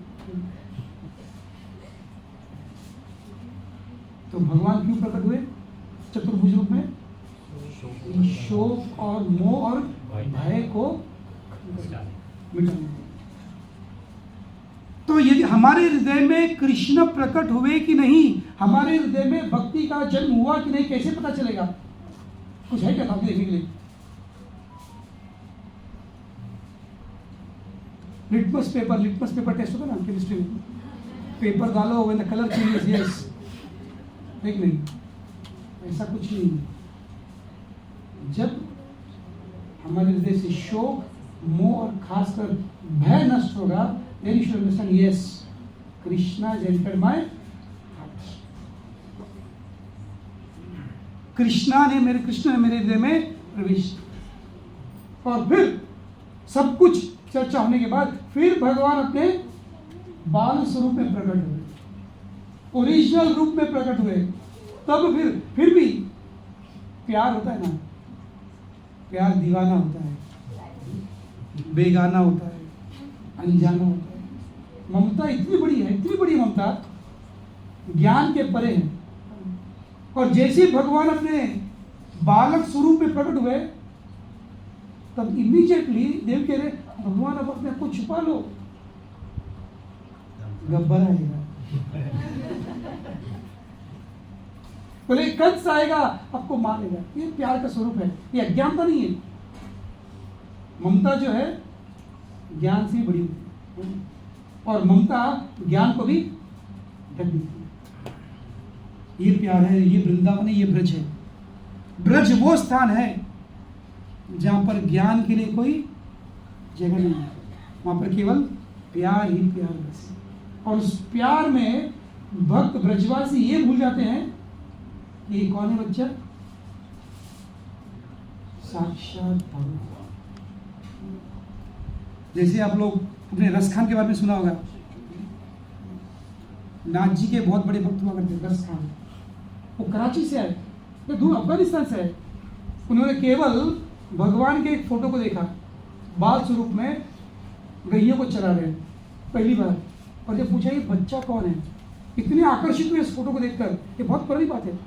तो भगवान क्यों प्रकट हुए चतुर्भुज रूप में? शोक और मोह और भय को मिटाने। तो यदि हमारे हृदय में कृष्ण प्रकट हुए कि नहीं, हमारे हृदय में भक्ति का जन्म हुआ कि नहीं, कैसे पता चलेगा? कुछ है क्या था देखने के लिए? लिटमस पेपर टेस्ट होता है ना केमिस्ट्री में, पेपर डालो, when the colour changes, yes, नहीं, ऐसा कुछ नहीं। जब हमारे हृदय से शोक, मोह और खासकर भय नष्ट होगा, then you should understand, yes, Krishna has entered my heart. Krishna ने मेरे हृदय में प्रवेश। और फिर सब कुछ चर्चा होने के बाद फिर भगवान अपने बाल स्वरूप में प्रकट हुए, ओरिजिनल रूप में प्रकट हुए। तब फिर भी प्यार होता है ना, प्यार दीवाना होता है, बेगाना होता है, अनजाना होता है। ममता इतनी बड़ी है, इतनी बड़ी ममता, ज्ञान के परे है। और जैसे भगवान अपने बालक स्वरूप में प्रकट हुए, तब इमीडिएटली देव कह रहे, भगवान अब अपने आप को छुपा लो, गब्बर आएगा, बोले कंस आएगा आपको मारेगा। ये प्यार का स्वरूप है, ये अज्ञानता नहीं है। ममता जो है ज्ञान से बड़ी होती है, और ममता ज्ञान को भी ढक देती है। ये प्यार है, ये वृंदावन है, ये ब्रज है। ब्रज वो स्थान है जहां पर ज्ञान के लिए कोई जगह नहीं है, वहां पर केवल प्यार ही प्यार बस। और उस प्यार में भक्त ब्रजवासी ये भूल जाते हैं कि ये कौन है बच्चा? साक्षात भगवान। जैसे आप लोग अपने रस खान के बारे में सुना होगा, नाथ जी के बहुत बड़े भक्त हुआ करते रस खान। वो कराची से आए, दूर अफगानिस्तान से आए। उन्होंने केवल भगवान के एक फोटो को देखा, बाल स्वरूप में गैया को चरा रहे हैं पहली बार। और जब पूछा ये बच्चा कौन है, इतने आकर्षित हुए इस फोटो को देखकर, ये बहुत पुरानी बात है।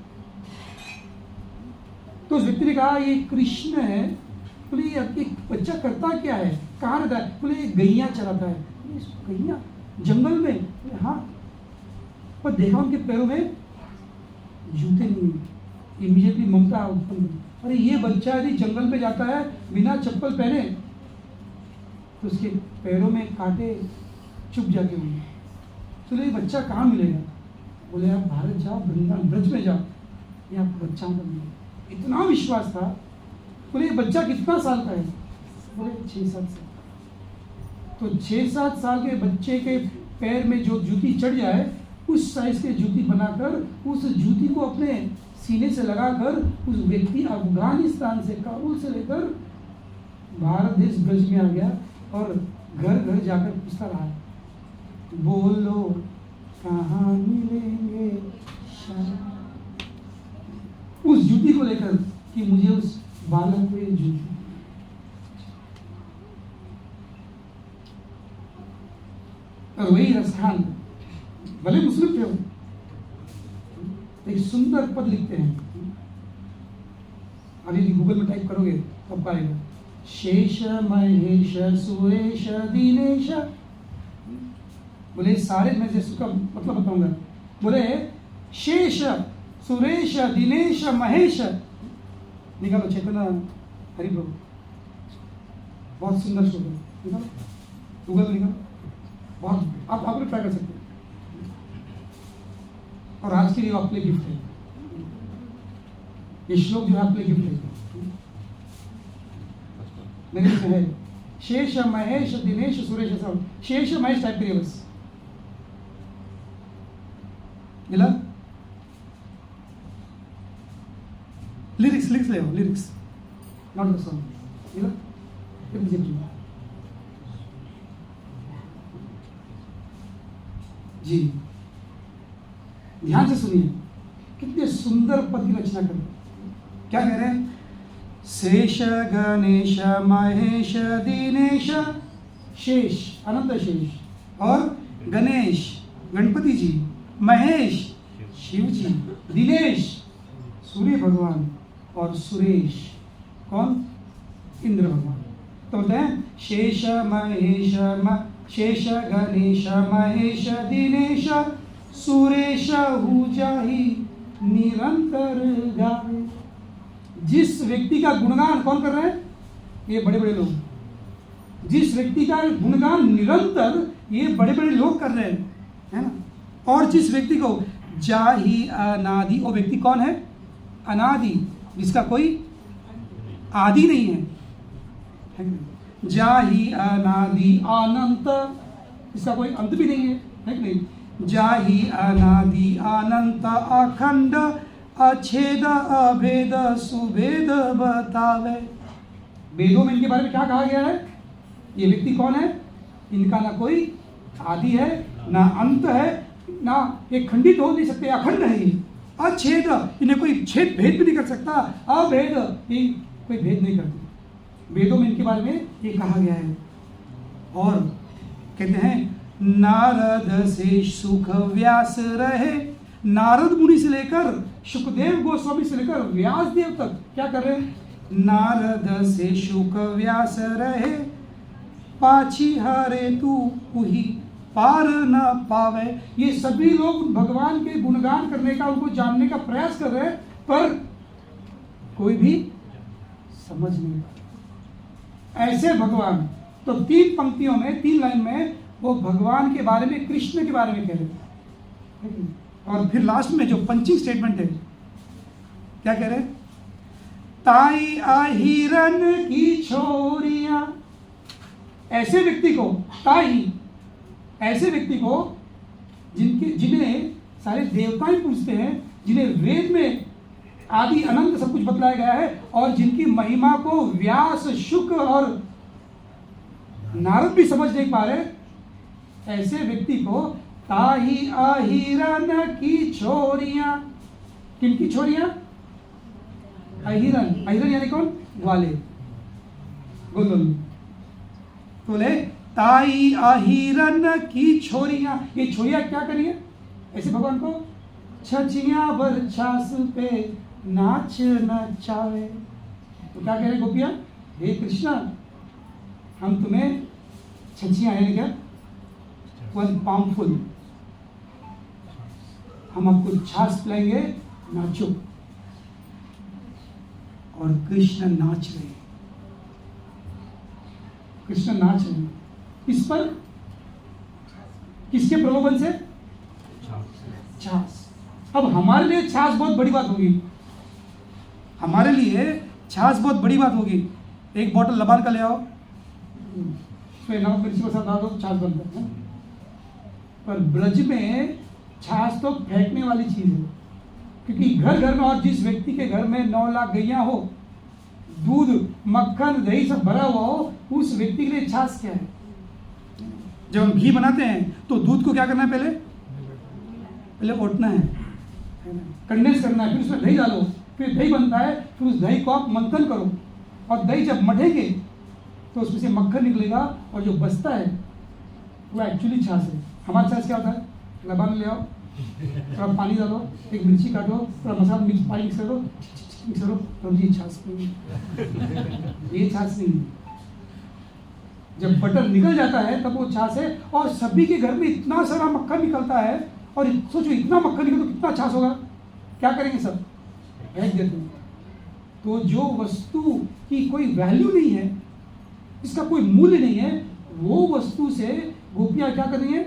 तो उस व्यक्ति ने कहा ये कृष्ण है। बोले ये बच्चा करता क्या है, कहाँ रहता है? बोले ये गैया चराता है। गैया जंगल में? बोले हाँ। पर देखा उनके पैरों में जूते नहीं है। इमीडिएटली ममता उत्पन्न हुई, अरे ये बच्चा यदि जंगल में जाता है बिना चप्पल पहने तो उसके पैरों में कांटे चुभ जाते होंगे। तो ये बच्चा कहाँ मिलेगा? बोले आप भारत जाओ, वृंदावन ब्रज में जाओ, ये आपको बच्चा मिलेगा। इतना विश्वास था। बोले ये बच्चा कितना साल का है? बोले 6-7 साल। तो 6-7 साल के बच्चे के पैर में जो जूती चढ़ जाए, उस साइज के जूती बनाकर उस जूती को अपने सीने से लगाकर उस व्यक्ति अफगानिस्तान से, काबुल से लेकर भारत देश ब्रज में आ गया और घर घर जाकर पूछता रहा, बोलो कहाँ मिलेंगे शाम। उस जूती को लेकर कि मुझे उस बालक को ये जूती। और वही रसखान भले मुस्लिम थे वो, एक सुंदर पद लिखते हैं। अभी गूगल में टाइप करोगे तब पाएगा, शेष महेश सुरेश दिनेश। बोले सारे मैं जैसे का मतलब बताऊंगा। बोले शेष सुरेश दिनेश महेश, निकालो चेतना हरि प्रभु, बहुत सुंदर शब्द है, निकालो गूगल निकालो, बहुत आप लोग ट्राई कर सकते हैं। और आज के लिए आपके लिए गिफ्ट है, ये श्लोक जो है आपके लिए गिफ्ट है मेरे से है। शेष महेश दिनेश सुरेश, सब शेष महेश टाइप करिए बस, मिला? लिरिक्स ले लो, लिरिक्स नॉट द सॉन्ग, मिला? जी ध्यान से सुनिए, कितने सुंदर पद की रचना कर। क्या कह रहे हैं? शेष गणेश महेश दिनेश, शेष अनंत शेष, और गणेश गणपति जी, महेश शिव जी, दिनेश सूर्य भगवान, और सुरेश कौन? इंद्र भगवान। तो बोलते हैं शेष महेश शेष गणेश महेश दिनेश सुरेश हु जाहि निरंतर गावे। जिस व्यक्ति का गुणगान कौन कर रहे हैं? ये बड़े बड़े लोग। जिस व्यक्ति का गुणगान निरंतर ये बड़े बड़े लोग कर रहे हैं, है ना? और जिस व्यक्ति को जाहि अनादि, वो व्यक्ति कौन है? अनादि, जिसका कोई आदि नहीं है, है कि? जाहि अनादि अनंत, इसका कोई अंत भी नहीं है कि नहीं? जाहि अनादि अनंत अखंड अछेद अभेद सुभेद बतावे। वेदों में इनके बारे में क्या कहा गया है? ये व्यक्ति कौन है? इनका ना कोई आदि है, ना अंत है, ना ये खंडित हो नहीं सकते, अखंड है ये, अछेद, इन्हें कोई छेद भेद भी नहीं कर सकता, अभेद, ये कोई भेद नहीं करते। वेदों में इनके बारे में ये कहा गया है। और कहते हैं नारद से सुख व्यास रहे, नारद मुनि से लेकर सुखदेव गोस्वामी से लेकर व्यास देव तक क्या कर रहे हैं? नारद से सुख व्यास रहे, पाछी हारे तू उही पार न पावे। ये सभी लोग भगवान के गुणगान करने का, उनको जानने का प्रयास कर रहे हैं, पर कोई भी समझ नहीं पा। ऐसे भगवान तो 3 पंक्तियों में, 3 लाइन में वो भगवान के बारे में, कृष्ण के बारे में कह रहे हैं। और फिर लास्ट में जो पंचिंग स्टेटमेंट है, क्या कह रहे हैं? ताई आहिरन की छोरियां। ऐसे व्यक्ति को, ताई, ऐसे व्यक्ति को जिन्हें सारे देवता ही पूजते हैं, जिन्हें वेद में आदि अनंत सब कुछ बतलाया गया है, और जिनकी महिमा को व्यास, शुक और नारद भी समझ नहीं पा रहे, ऐसे व्यक्ति को ताही अहिरन की छोरियां। किनकी छोरियां? अहिरन। अहिरन यानी कौन? ग्वाले, गोंदल। तो बोले ताई आहिरन की छोरियां, ये छोरियां क्या करिए ऐसे भगवान को छचिया बरछास पे नाच नचावे। तो क्या कह रहे गोपियां, हे कृष्णा हम तुम्हें छचियां है क्या, वन पामफुल, हम आपको छाछ पिलाएंगे, नाचो। और कृष्ण नाच रहे, कृष्ण नाच रहे इस पर, किसके प्रलोभन से, छाछ। अब हमारे लिए छाछ बहुत बड़ी बात होगी, हमारे लिए छाछ बहुत बड़ी बात होगी। एक बोतल लबान का ले आओ, फिर नमक मिर्ची के साथ डाल दो, छाछ बनता है। पर ब्रज में छाछ तो फेंकने वाली चीज है, क्योंकि घर घर में, और जिस व्यक्ति के घर में 9 लाख गैया हो, दूध मक्खन दही सब भरा हुआ हो, उस व्यक्ति के लिए छाछ क्या है। जब हम घी बनाते हैं तो दूध को क्या करना है, पहले ओटना है, कंडेंस करना है, फिर उसमें दही डालो, फिर दही बनता है, फिर उस दही को आप मंथन करो, और दही जब मठेंगे तो उसमें से मक्खन निकलेगा, और जो बचता है वो एक्चुअली छाछ है। हमारा छाछ क्या होता है, लबान ले आओ, थोड़ा पानी डालो, एक मिर्ची काटो, थोड़ा मसाला मिक्स, पानी मिक्स करो, मिक्स करो, तो ये छाछ नहीं, ये छाछ नहीं। जब बटर निकल जाता है तब वो छाछ है। और सभी के घर में इतना सारा मक्खन निकलता है, और सोचो इतना मक्खन निकले तो कितना छाछ होगा, क्या करेंगे सब, फेंक देते हैं। तो जो वस्तु की कोई वैल्यू नहीं है, इसका कोई मूल्य नहीं है, वो वस्तु से गोपियां क्या कर रही है,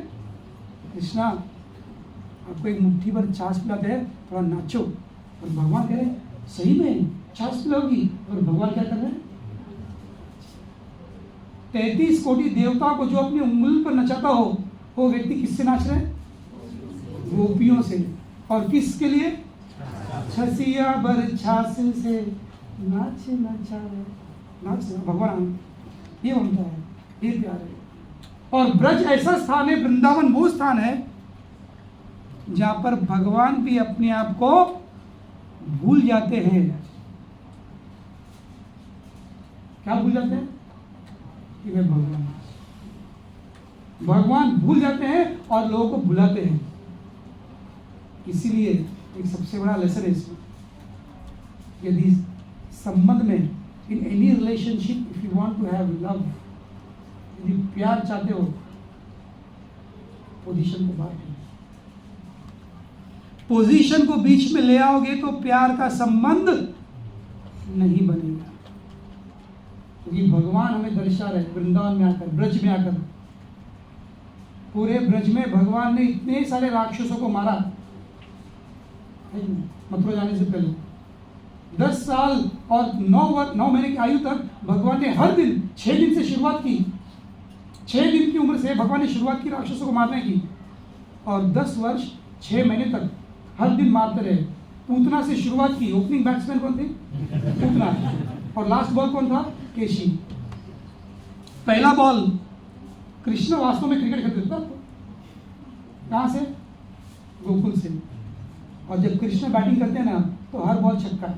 कृष्णा आपको एक मुट्ठी भर छाछ पिलाते हैं, थोड़ा नाचो। और भगवान कह रहे हैं सही में छाछ पिलाओगी, और भगवान क्या कर रहे हैं, 33 कोटि देवताओं को जो अपनी उंगली पर नचाता हो, वो व्यक्ति किससे नाच रहे हैं, गोपियों से। और किसके लिए, छसिया बरछास से नाच नचावे, नाच भगवान, ये उनका है, ये प्यार है। और ब्रज ऐसा स्थान है, वृंदावन वो स्थान है जहां पर भगवान भी अपने आप को भूल जाते हैं। क्या भूल जाते हैं, कि वे भगवान भूल जाते हैं और लोगों को भुलाते हैं। इसीलिए एक सबसे बड़ा लेसन है इसमें, यदि संबंध में, in any relationship, if you want to have love, यदि प्यार चाहते हो, पोजीशन को बाहर करो, पोजीशन को बीच में ले आओगे तो प्यार का संबंध नहीं बनेगा। क्योंकि भगवान हमें दर्शा रहे वृंदावन में आकर, ब्रज में आकर। पूरे ब्रज में भगवान ने इतने सारे राक्षसों को मारा, मथुरा जाने से पहले 10 साल और 9 महीने की आयु तक भगवान ने हर दिन 6 दिन से शुरुआत की, 6 दिन की उम्र से भगवान ने शुरुआत की राक्षसों को मारने की, और 10 वर्ष 6 महीने तक हर दिन मारते रहे। पूतना से शुरुआत की, ओपनिंग बैट्समैन कौन थे, पूतना, और लास्ट बॉल कौन था, केशी। पहला बॉल, कृष्ण वास्तव में क्रिकेट खेलते थे, कहां से, गोकुल से। और जब कृष्ण बैटिंग करते हैं ना, तो हर बॉल छक्का,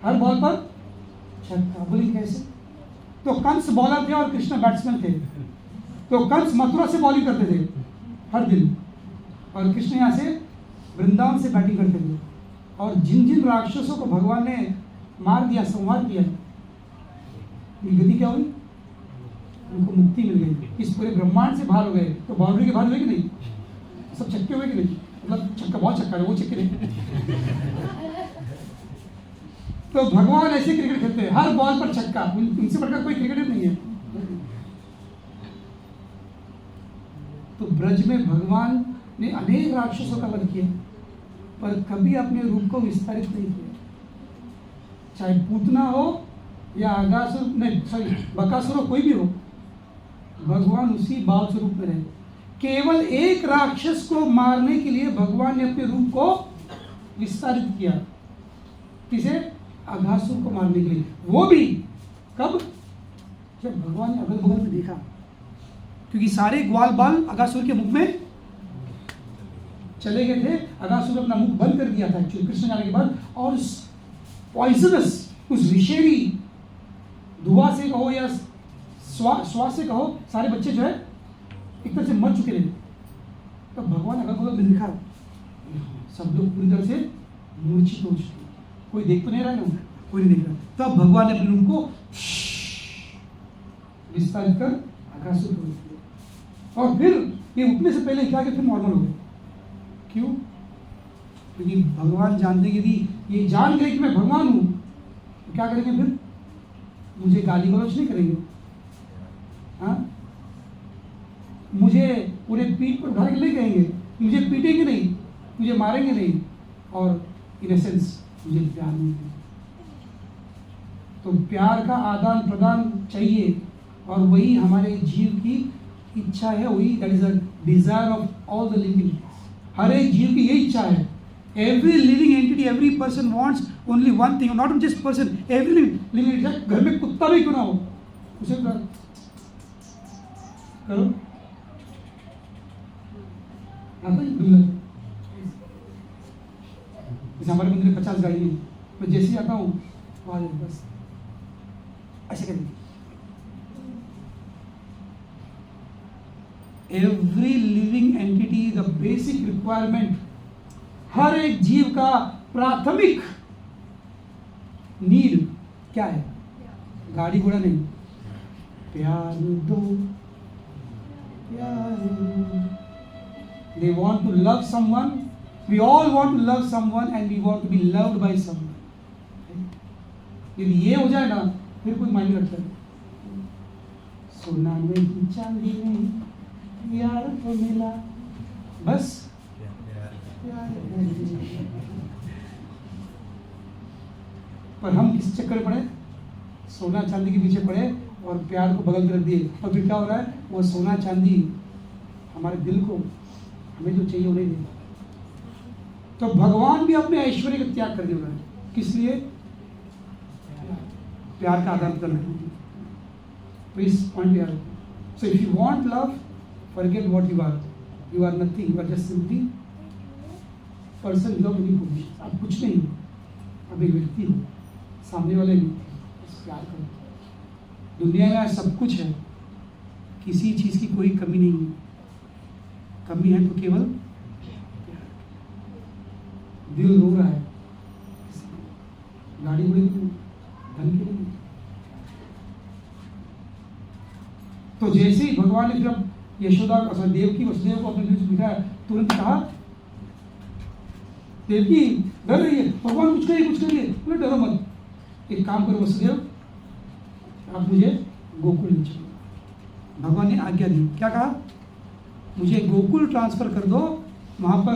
हर बॉल पर छक्का। बोली कैसे, तो कंस बॉलर थे और कृष्ण बैट्समैन थे। तो कंस मथुरा से बॉलिंग करते थे हर दिन, और कृष्ण यहाँ से वृंदावन से बैटिंग करते थे। और जिन जिन राक्षसों को भगवान ने मार दिया, संहार किया, गति क्या हुई, उनको मुक्ति मिल गई, इस पूरे ब्रह्मांड से बाहर हो गए। तो बाउंड्री के बाहर हुए कि नहीं, सब छक्के हुए कि नहीं, मतलब छक्का, बहुत छक्का है, वो छक्के नहीं। तो भगवान ऐसे क्रिकेट खेलते हैं, हर बॉल पर छक्का, उनसे बढ़कर कोई क्रिकेटर नहीं है। तो ब्रज में भगवान ने अनेक राक्षसों का वध किया, पर कभी अपने रूप को विस्तारित नहीं किया। चाहे पूतना हो या आगासुर, नहीं सॉरी बकासुर हो, कोई भी हो, भगवान उसी बाल स्वरूप में रहे। केवल एक राक्षस को मारने के लिए भगवान ने अपने रूप को विस्तारित किया। किसे, अघासुर को मारने के लिए। वो भी कब, जब भगवान ने अगल बगल में देखा, क्योंकि सारे ग्वाल बाल अघासुर के मुख में चले गए थे। अघासुर अपना मुख बंद कर दिया था एक्चुअली कृष्ण जाने के बाद, और उस पॉइजनस, उस विषैली धुआं से कहो या श्वास से कहो सारे बच्चे जो है एक तरह से मर चुके रहे। तो भगवान अगर को देखा सब लोग पूरी तरह से मूर्छित हो चुके, कोई देख तो नहीं रहा है ना, कोई नहीं देख रहा। तब भगवान ने अपने रूम को विस्तारित कर आकाश से छोड़ दिया और फिर ये उठने से पहले क्या कि फिर नॉर्मल हो गए। क्यों? क्योंकि भगवान जानते कि यदि ये जान गए कि मैं भगवान हूं तो क्या करेंगे फिर? मुझे गाली गलौज नहीं करेंगे, हाँ, मुझे पूरे पीठ पर उठा के नहीं कहेंगे, मुझे पीटेंगे नहीं, मुझे मारेंगे नहीं, और इन एसेंस मुझे प्यार नहीं करेंगे। तो प्यार का आदान प्रदान चाहिए और वही हमारे जीव की इच्छा है, वही that is the desire of all the living. हर एक जीव की यही इच्छा है। Every living entity, every person wants only one thing, not just person, every living entity. घर में कुत्ता भी क्यों ना हो, उसे करो जैसे हमारे मंदिर में 50 गाड़ी है, मैं जैसे ही आता हूँ बस ऐसे करेंगे। Every living entity, the basic requirement, हर एक जीव का प्राथमिक नीड क्या है? गाड़ी घोड़ा नहीं, प्यार दो, प्यार दो। They want to love someone. We all want to love someone and we want to be loved by someone. यदि ये हो जाए ना फिर कोई मायने रखता है। सोना नहीं चांदी नहीं यार तो मिला, बस प्यार है। पर हम किस चक्कर पड़े? सोना चांदी के पीछे पड़े और प्यार को बगल में रख दिए। और फिर क्या हो रहा है? वो सोना चांदी हमारे दिल को, हमें जो चाहिए वो नहीं देता। तो भगवान भी अपने ऐश्वर्य का त्याग करने वाला है। किस लिए? प्यार का आदान प्रदान करने। तो इस पॉइंट पे यार, so if you want love, forget what you are. You are nothing, you are just simply person without any position. आप कुछ नहीं हो, आप एक व्यक्ति हो, सामने वाले भी प्यार करो। दुनिया में सब कुछ है, किसी चीज की कोई कमी नहीं है। कमी है तो केवल दिल रो रहा है, गाड़ी घोड़े धन के लिए। तो जैसे ही भगवान ने जब यशोदा देवकी वसुदेव को अपने दिल से दिखाया, तुरंत कहा देवकी डर रही है, भगवान कुछ करिए कुछ करिए। बोले डरो मत, एक काम करो वसुदेव, आप मुझे गोकुल ले चलो। भगवान ने आज्ञा दी। क्या कहा? मुझे गोकुल ट्रांसफर कर दो, वहाँ पर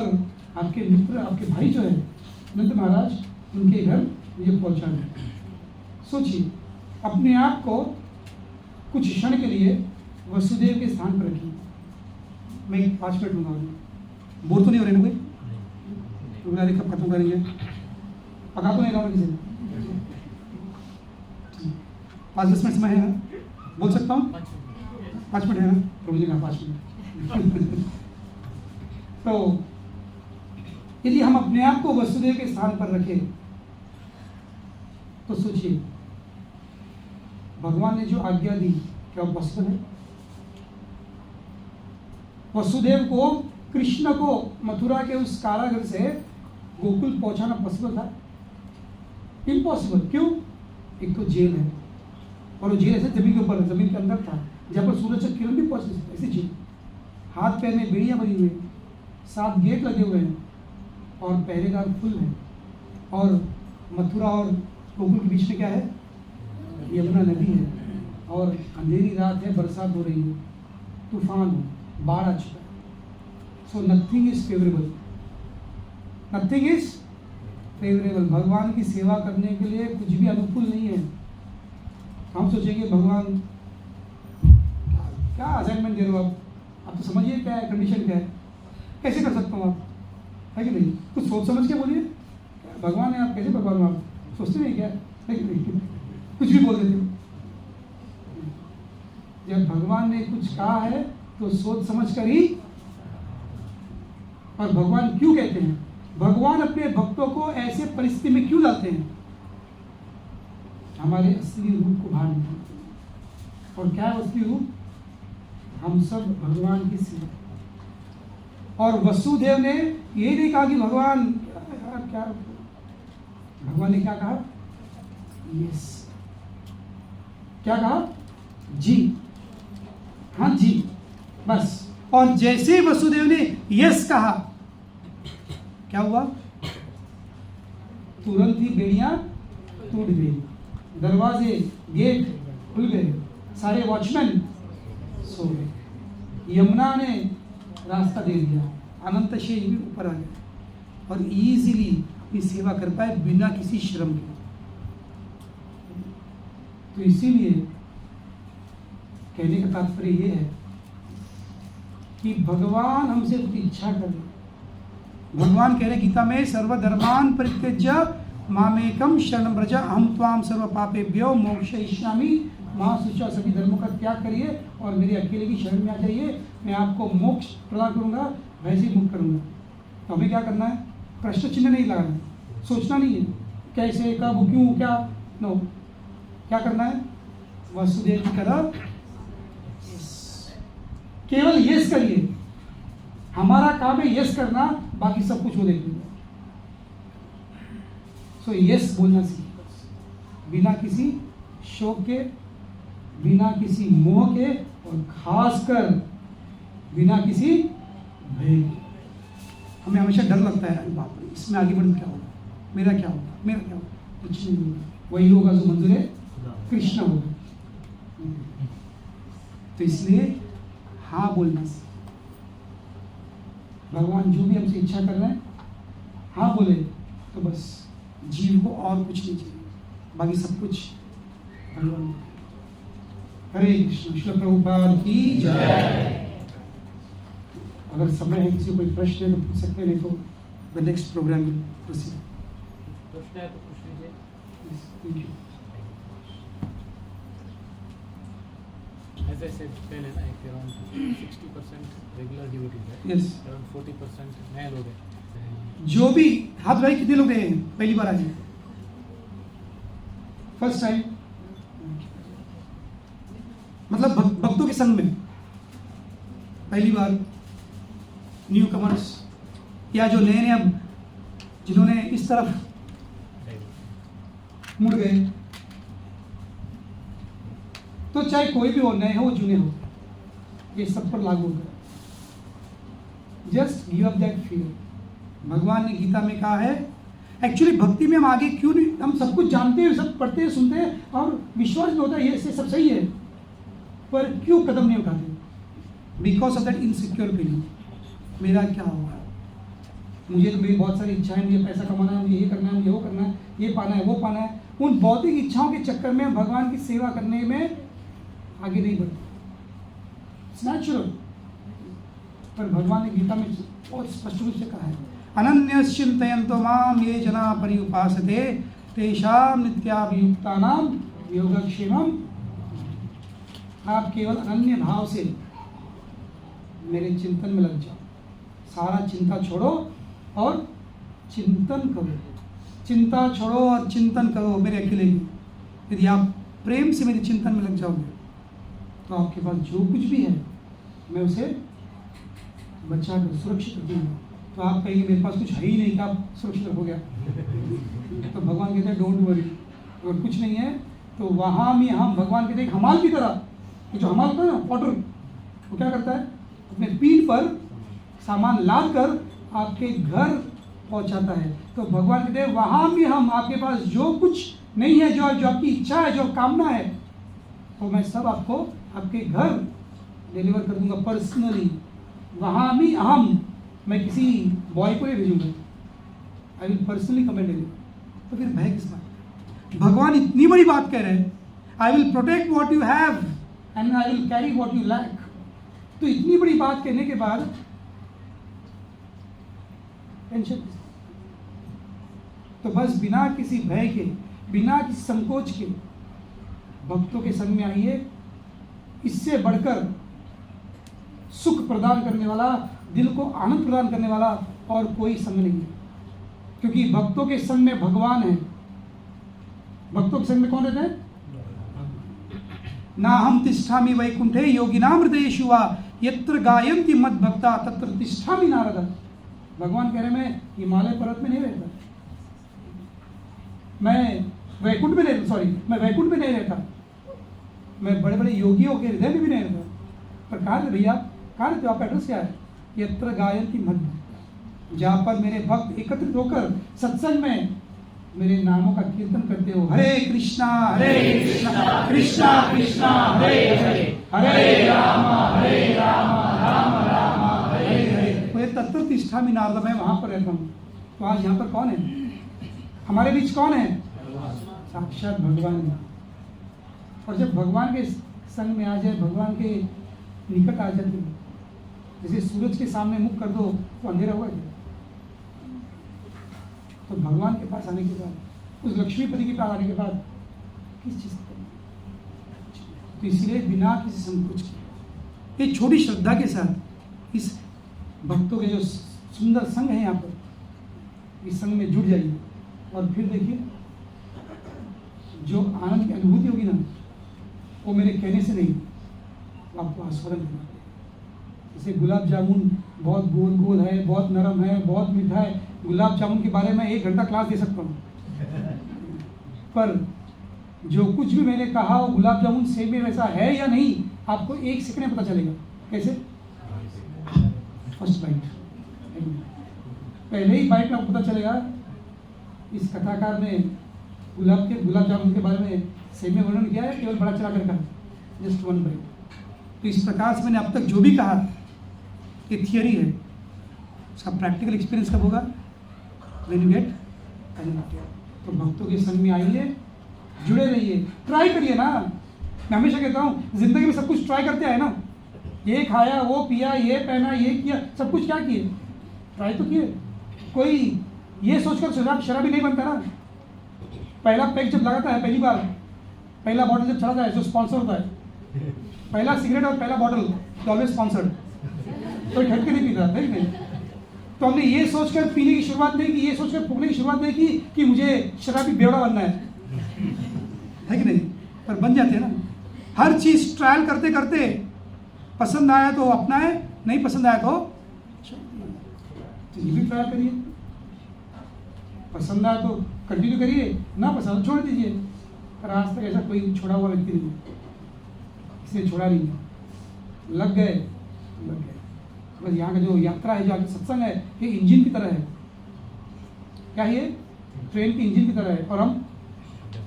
आपके मित्र, आपके भाई जो है नंद महाराज, उनके घर मुझे पहुँचा दो। सोचिए, अपने आप को कुछ क्षण के लिए वसुदेव के स्थान पर रखिए। मैं 5 मिनट लूँगा, बोर तो नहीं हो रहे ना कोई? रुकना कब खत्म करेंगे? पका तो नहीं रहा किसी ने? 5-10 मिनट समय है ना, बोल सकता हूँ? 5 मिनट है ना, प्रभु जी का 5 मिनट। तो यदि हम अपने आप को वसुदेव के स्थान पर रखें तो सोचिए, भगवान ने जो आज्ञा दी क्या वो पॉसिबल है? वसुदेव को, कृष्ण को मथुरा के उस कारागृह से गोकुल पहुंचाना पॉसिबल था? इम्पॉसिबल। क्यों? एक तो जेल है, और वो जेल ऐसे जमीन के ऊपर, जमीन के अंदर था, जहाँ पर सूरज की किरण भी पहुंच नहीं सकती। ऐसी जेल, हाथ पैर में बेड़ियां बनी हुई, 7 गेट लगे हुए हैं और पहरेदार फुल हैं। और मथुरा और गोकुल के बीच में क्या है? यमुना नदी है, और अंधेरी रात है, बरसात हो रही है, तूफान है, बाढ़ आ चुका है। So nothing is favourable, nothing is favourable. भगवान की सेवा करने के लिए कुछ भी अनुकूल नहीं है। हम सोचेंगे भगवान क्या असाइनमेंट दे रहे हो आप तो समझिए क्या है, कंडीशन क्या है, कैसे कर सकता हूँ आप, है कि नहीं? कुछ सोच समझ के बोलिए, भगवान है आप, कैसे भगवान हो आप? सोचते नहीं क्या, है कि नहीं? कुछ भी बोल देते हो। जब भगवान ने कुछ कहा है तो सोच समझ कर ही। और भगवान क्यों कहते हैं? भगवान अपने भक्तों को ऐसे परिस्थिति में क्यों लाते हैं? हमारे असली रूप को बाहर निकालते हैं। और क्या है उसकी रूप? हम सब भगवान की सेवा। और वसुदेव ने ये नहीं कहा कि भगवान क्या, भगवान ने क्या कहा? यस। क्या कहा? जी, हाँ जी, बस। और जैसे ही वसुदेव ने यस कहा, क्या हुआ? तुरंत ही बेड़ियां टूट गई, दरवाजे गेट खुल गए, सारे वॉचमैन सो गए, यमुना ने रास्ता दे दिया, अनंत शेष भी ऊपर आ गया और इजीली अपनी सेवा कर पाए बिना किसी श्रम के। तो इसीलिए कहने का तात्पर्य यह है कि भगवान हमसे कुछ इच्छा कर रहे। भगवान कह रहे गीता में, सर्वधर्मान परित्यज्य मामेकम शरणं व्रज अहम त्वाम सर्व पापेभ्यो मोक्षयिष्यामि। मां शुचा, सभी धर्मों का त्याग करिए और मेरे अकेले की शरण में आ जाइए, मैं आपको मोक्ष प्रदान करूंगा, वैसे ही मुक्त करूंगा। तो हमें क्या करना है? प्रश्न चिन्ह नहीं लगाना, सोचना नहीं है कैसे, कब, क्यों, क्या, नो। क्या करना है? वसुदेव की तरह केवल यस करिए। हमारा काम है यस करना, बाकी सब कुछ वो देख लेंगे। सो यस बोलना सीखिए, बिना किसी शोक के, बिना किसी मोह के, और खासकर बिना किसी भय के। हमें हमेशा डर लगता है, अरे बाप रे, इसमें आगे बढ़ क्या होगा, मेरा क्या होगा, मेरा क्या होगा। कुछ नहीं होगा, वही होगा जो मंजूर है कृष्ण होगा। तो इसलिए हाँ बोलना सीखिए। भगवान जो भी हमसे इच्छा कर रहे हैं, हाँ बोले तो बस जीव को और कुछ नहीं चाहिए, बाकी सब कुछ भगवान। हरे कृष्ण। श्रील प्रभुपाद की जय। अगर समय है, किसी को कोई प्रश्न है तो पूछ सकते हैं, नहीं तो द नेक्स्ट प्रोग्राम में प्रोसीड। प्रश्न है तो पूछ लीजिए। Thank you. As I said पहले ना, एक around 60% regular devotees है, Yes. around 40% नए लोग हैं। जो भी हाथ भाई, कितने लोग गए हैं, पहली बार आए हैं, फर्स्ट टाइम, मतलब भक्तों के संग में पहली बार, न्यू कमर्स, या जो नए नए अब जिन्होंने इस तरफ मुड़ गए, तो चाहे कोई भी हो, नए हो जुने हो, ये सब पर लागू होगा। Just give up that fear. भगवान ने गीता में कहा है, एक्चुअली भक्ति में हम आगे क्यों नहीं, हम सब कुछ जानते हैं, सब पढ़ते हैं, सुनते हैं और विश्वास भी होता है ये सब सही है, पर क्यों कदम नहीं उठाते? Because of that insecure feeling, मेरा क्या होगा, मुझे तो मेरी बहुत सारी इच्छाएं, मुझे पैसा कमाना है, मुझे ये करना है, मुझे वो करना है, ये पाना है, वो पाना है। उन भौतिक इच्छाओं के चक्कर में भगवान की सेवा करने में आगे नहीं बढ़ते, इट्स नेचुरल। पर भगवान ने गीता में बहुत स्पष्ट रूप से कहा है, अनन्यश्चिन्तयन्तो माम ये जना पर्युपासते तेषां नित्याभियुक्तानां योगक्षेमम्। आप केवल अनन्य भाव से मेरे चिंतन में लग जाओ, सारा चिंता छोड़ो और चिंतन करो, चिंता छोड़ो और चिंतन करो मेरे अकेले में। यदि आप प्रेम से मेरे चिंतन में लग जाओगे तो आपके पास जो कुछ भी है मैं उसे बचा कर सुरक्षित रखूंगा। तो आप कहेंगे मेरे पास कुछ है ही नहीं, क्या आप सुरक्षित रखोगे? तो भगवान कहते हैं डोंट वरी, अगर कुछ नहीं है तो वहाँ भी हम, भगवान कहते हैं हमाल की तरह, जो हमाल होता है ना पॉटर, वो क्या करता है, अपने पीठ पर सामान लाद कर आपके घर पहुँचाता है। तो भगवान कहते हैं वहाँ भी हम, आपके पास जो कुछ नहीं है, जो आपकी इच्छा है, जो कामना है, तो मैं सब आपको आपके घर डिलीवर कर दूंगा पर्सनली। वहाँ भी अहम, मैं किसी बॉय को नहीं भेजूंगा, I will personally come and deliver. तो फिर भय किस बात? भगवान इतनी बड़ी बात कह रहे हैं, I will protect what you have and I will carry what you lack. तो इतनी बड़ी बात कहने के बाद टेंशन। तो बस बिना किसी भय के, बिना किसी संकोच के भक्तों के संग में आइए। इससे बढ़कर सुख प्रदान करने वाला, दिल को आनंद प्रदान करने वाला और कोई संग नहीं है, क्योंकि भक्तों के संग में भगवान है। भक्तों के संग में कौन रहता है? ना हम तिष्ठामि वैकुंठे योगिनां हृदयेषु वा यत्र गायन्ति मद्भक्ता तत्र तिष्ठामि नारद। भगवान कह रहे मैं हिमालय पर्वत में नहीं रहता, मैं वैकुंठ में नहीं रहता, मैं बड़े बड़े योगियों के हृदय में भी नहीं रहता। पर कहा भैया, कहा रहते हो आप, एड्रेस क्या है? यत्र गायन्ति मद्भक्ता, जहाँ पर मेरे भक्त एकत्रित होकर सत्संग में मेरे नामों का कीर्तन करते हो। हरे कृष्णा कृष्णा कृष्णा हरे हरे, हरे राम राम राम हरे हरे। मुझे तत्र तिष्ठामि नारद, मैं वहां पर रहता हूँ। तो आज यहाँ पर कौन है? हमारे बीच कौन है? साक्षात भगवान। और जब भगवान के संग में आ जाए, भगवान के निकट आ जाते हैं, जैसे सूरज के सामने मुख कर दो तो अंधेरा होगा क्या? तो भगवान के पास आने के बाद, उस लक्ष्मीपति के पास आने के बाद किस चीज़ का? तो इसलिए बिना किसी संकोच के, एक छोटी श्रद्धा के साथ इस भक्तों के जो सुंदर संघ है यहाँ पर, इस संघ में जुड़ जाइए। और फिर देखिए जो आनंद की अनुभूति होगी ना, वो मेरे कहने से नहीं, वो आपको आस्वादन करना। जैसे गुलाब जामुन बहुत गोल गोल है, बहुत नरम है, बहुत मीठा है। गुलाब जामुन के बारे में 1 घंटा क्लास दे सकता हूँ, पर जो कुछ भी मैंने कहा वो गुलाब जामुन सेब में वैसा है या नहीं, आपको 1 सेकंड में पता चलेगा। कैसे? फर्स्ट बाइट, पहले ही बाइट में आपको पता चलेगा। इस कथाकार ने गुलाब जामुन के बारे में सेब में वर्णन किया है, केवल बड़ा चला कर कहा, जस्ट 1 बाइट। तो इस प्रकार से मैंने अब तक जो भी कहा ये थियरी है, उसका प्रैक्टिकल एक्सपीरियंस कब होगा? When you get. तो भक्तों के संग में आइए, जुड़े रहिए, ट्राई करिए ना। मैं हमेशा कहता हूँ जिंदगी में सब कुछ ट्राई करते आए ना, ये खाया, वो पिया, ये पहना, ये किया, सब कुछ क्या किए? ट्राई तो किए। कोई ये सोचकर शराबी नहीं बनता ना। पहला पैक जब लगाता है, पहली बार पहला बॉटल जब चढ़ाता है, जो स्पॉन्सर होता है, पहला सिगरेट और पहला बॉटल ऑलवेज स्पॉन्सर्ड, कोई ठहर के नहीं पीता है नहीं। तो हमने ये सोचकर पीने की शुरुआत नहीं की, ये सोचकर फूकने की शुरुआत नहीं की कि मुझे शराबी बेवड़ा बनना है कि नहीं? पर बन जाते हैं ना। हर चीज ट्रायल करते करते पसंद आया तो अपनाए, नहीं पसंद आया तो ये भी ट्रायल करिए। पसंद आया तो कंटिन्यू करिए, ना पसंद छोड़ दीजिए। पर आज तक ऐसा कोई छोड़ा हुआ व्यक्ति नहीं, किसी ने छोड़ा नहीं। लग गए। बस यहाँ का जो यात्रा है, जो आगे सत्संग है, ये इंजन की तरह है। क्या ये? ट्रेन की इंजन की तरह है, और हम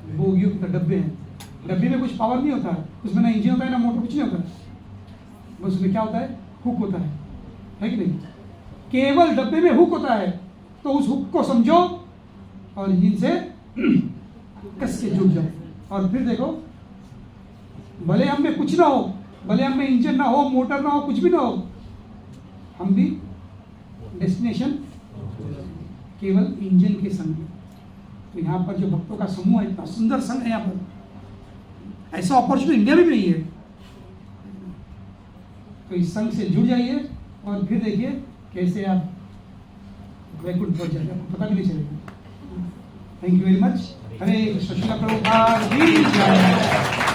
बोगियों की तरह डब्बे हैं। डब्बे में कुछ पावर नहीं होता, उसमें ना इंजन होता है, ना मोटर, कुछ नहीं होता। बस उसमें क्या होता है? हुक होता है कि नहीं? केवल डब्बे में हुक होता है। तो उस हुक को समझो और इंजन से कस के जुड़ जाओ। और फिर देखो, भले हम में कुछ ना हो, भले हम में इंजन ना हो, मोटर ना हो, कुछ भी ना हो, हम भी डेस्टिनेशन केवल इंजन के संग में। तो यहाँ पर जो भक्तों का समूह है, इतना सुंदर संघ है, यहाँ पर ऐसा अपॉर्चुनिटी इंडिया में भी नहीं है। तो इस संघ से जुड़ जाइए और फिर देखिए कैसे आप वैकुंठ पहुंच जाएंगे, आपको पता भी नहीं चलेगा। Thank you very much. Hare Krishna. Prabhupada की जय।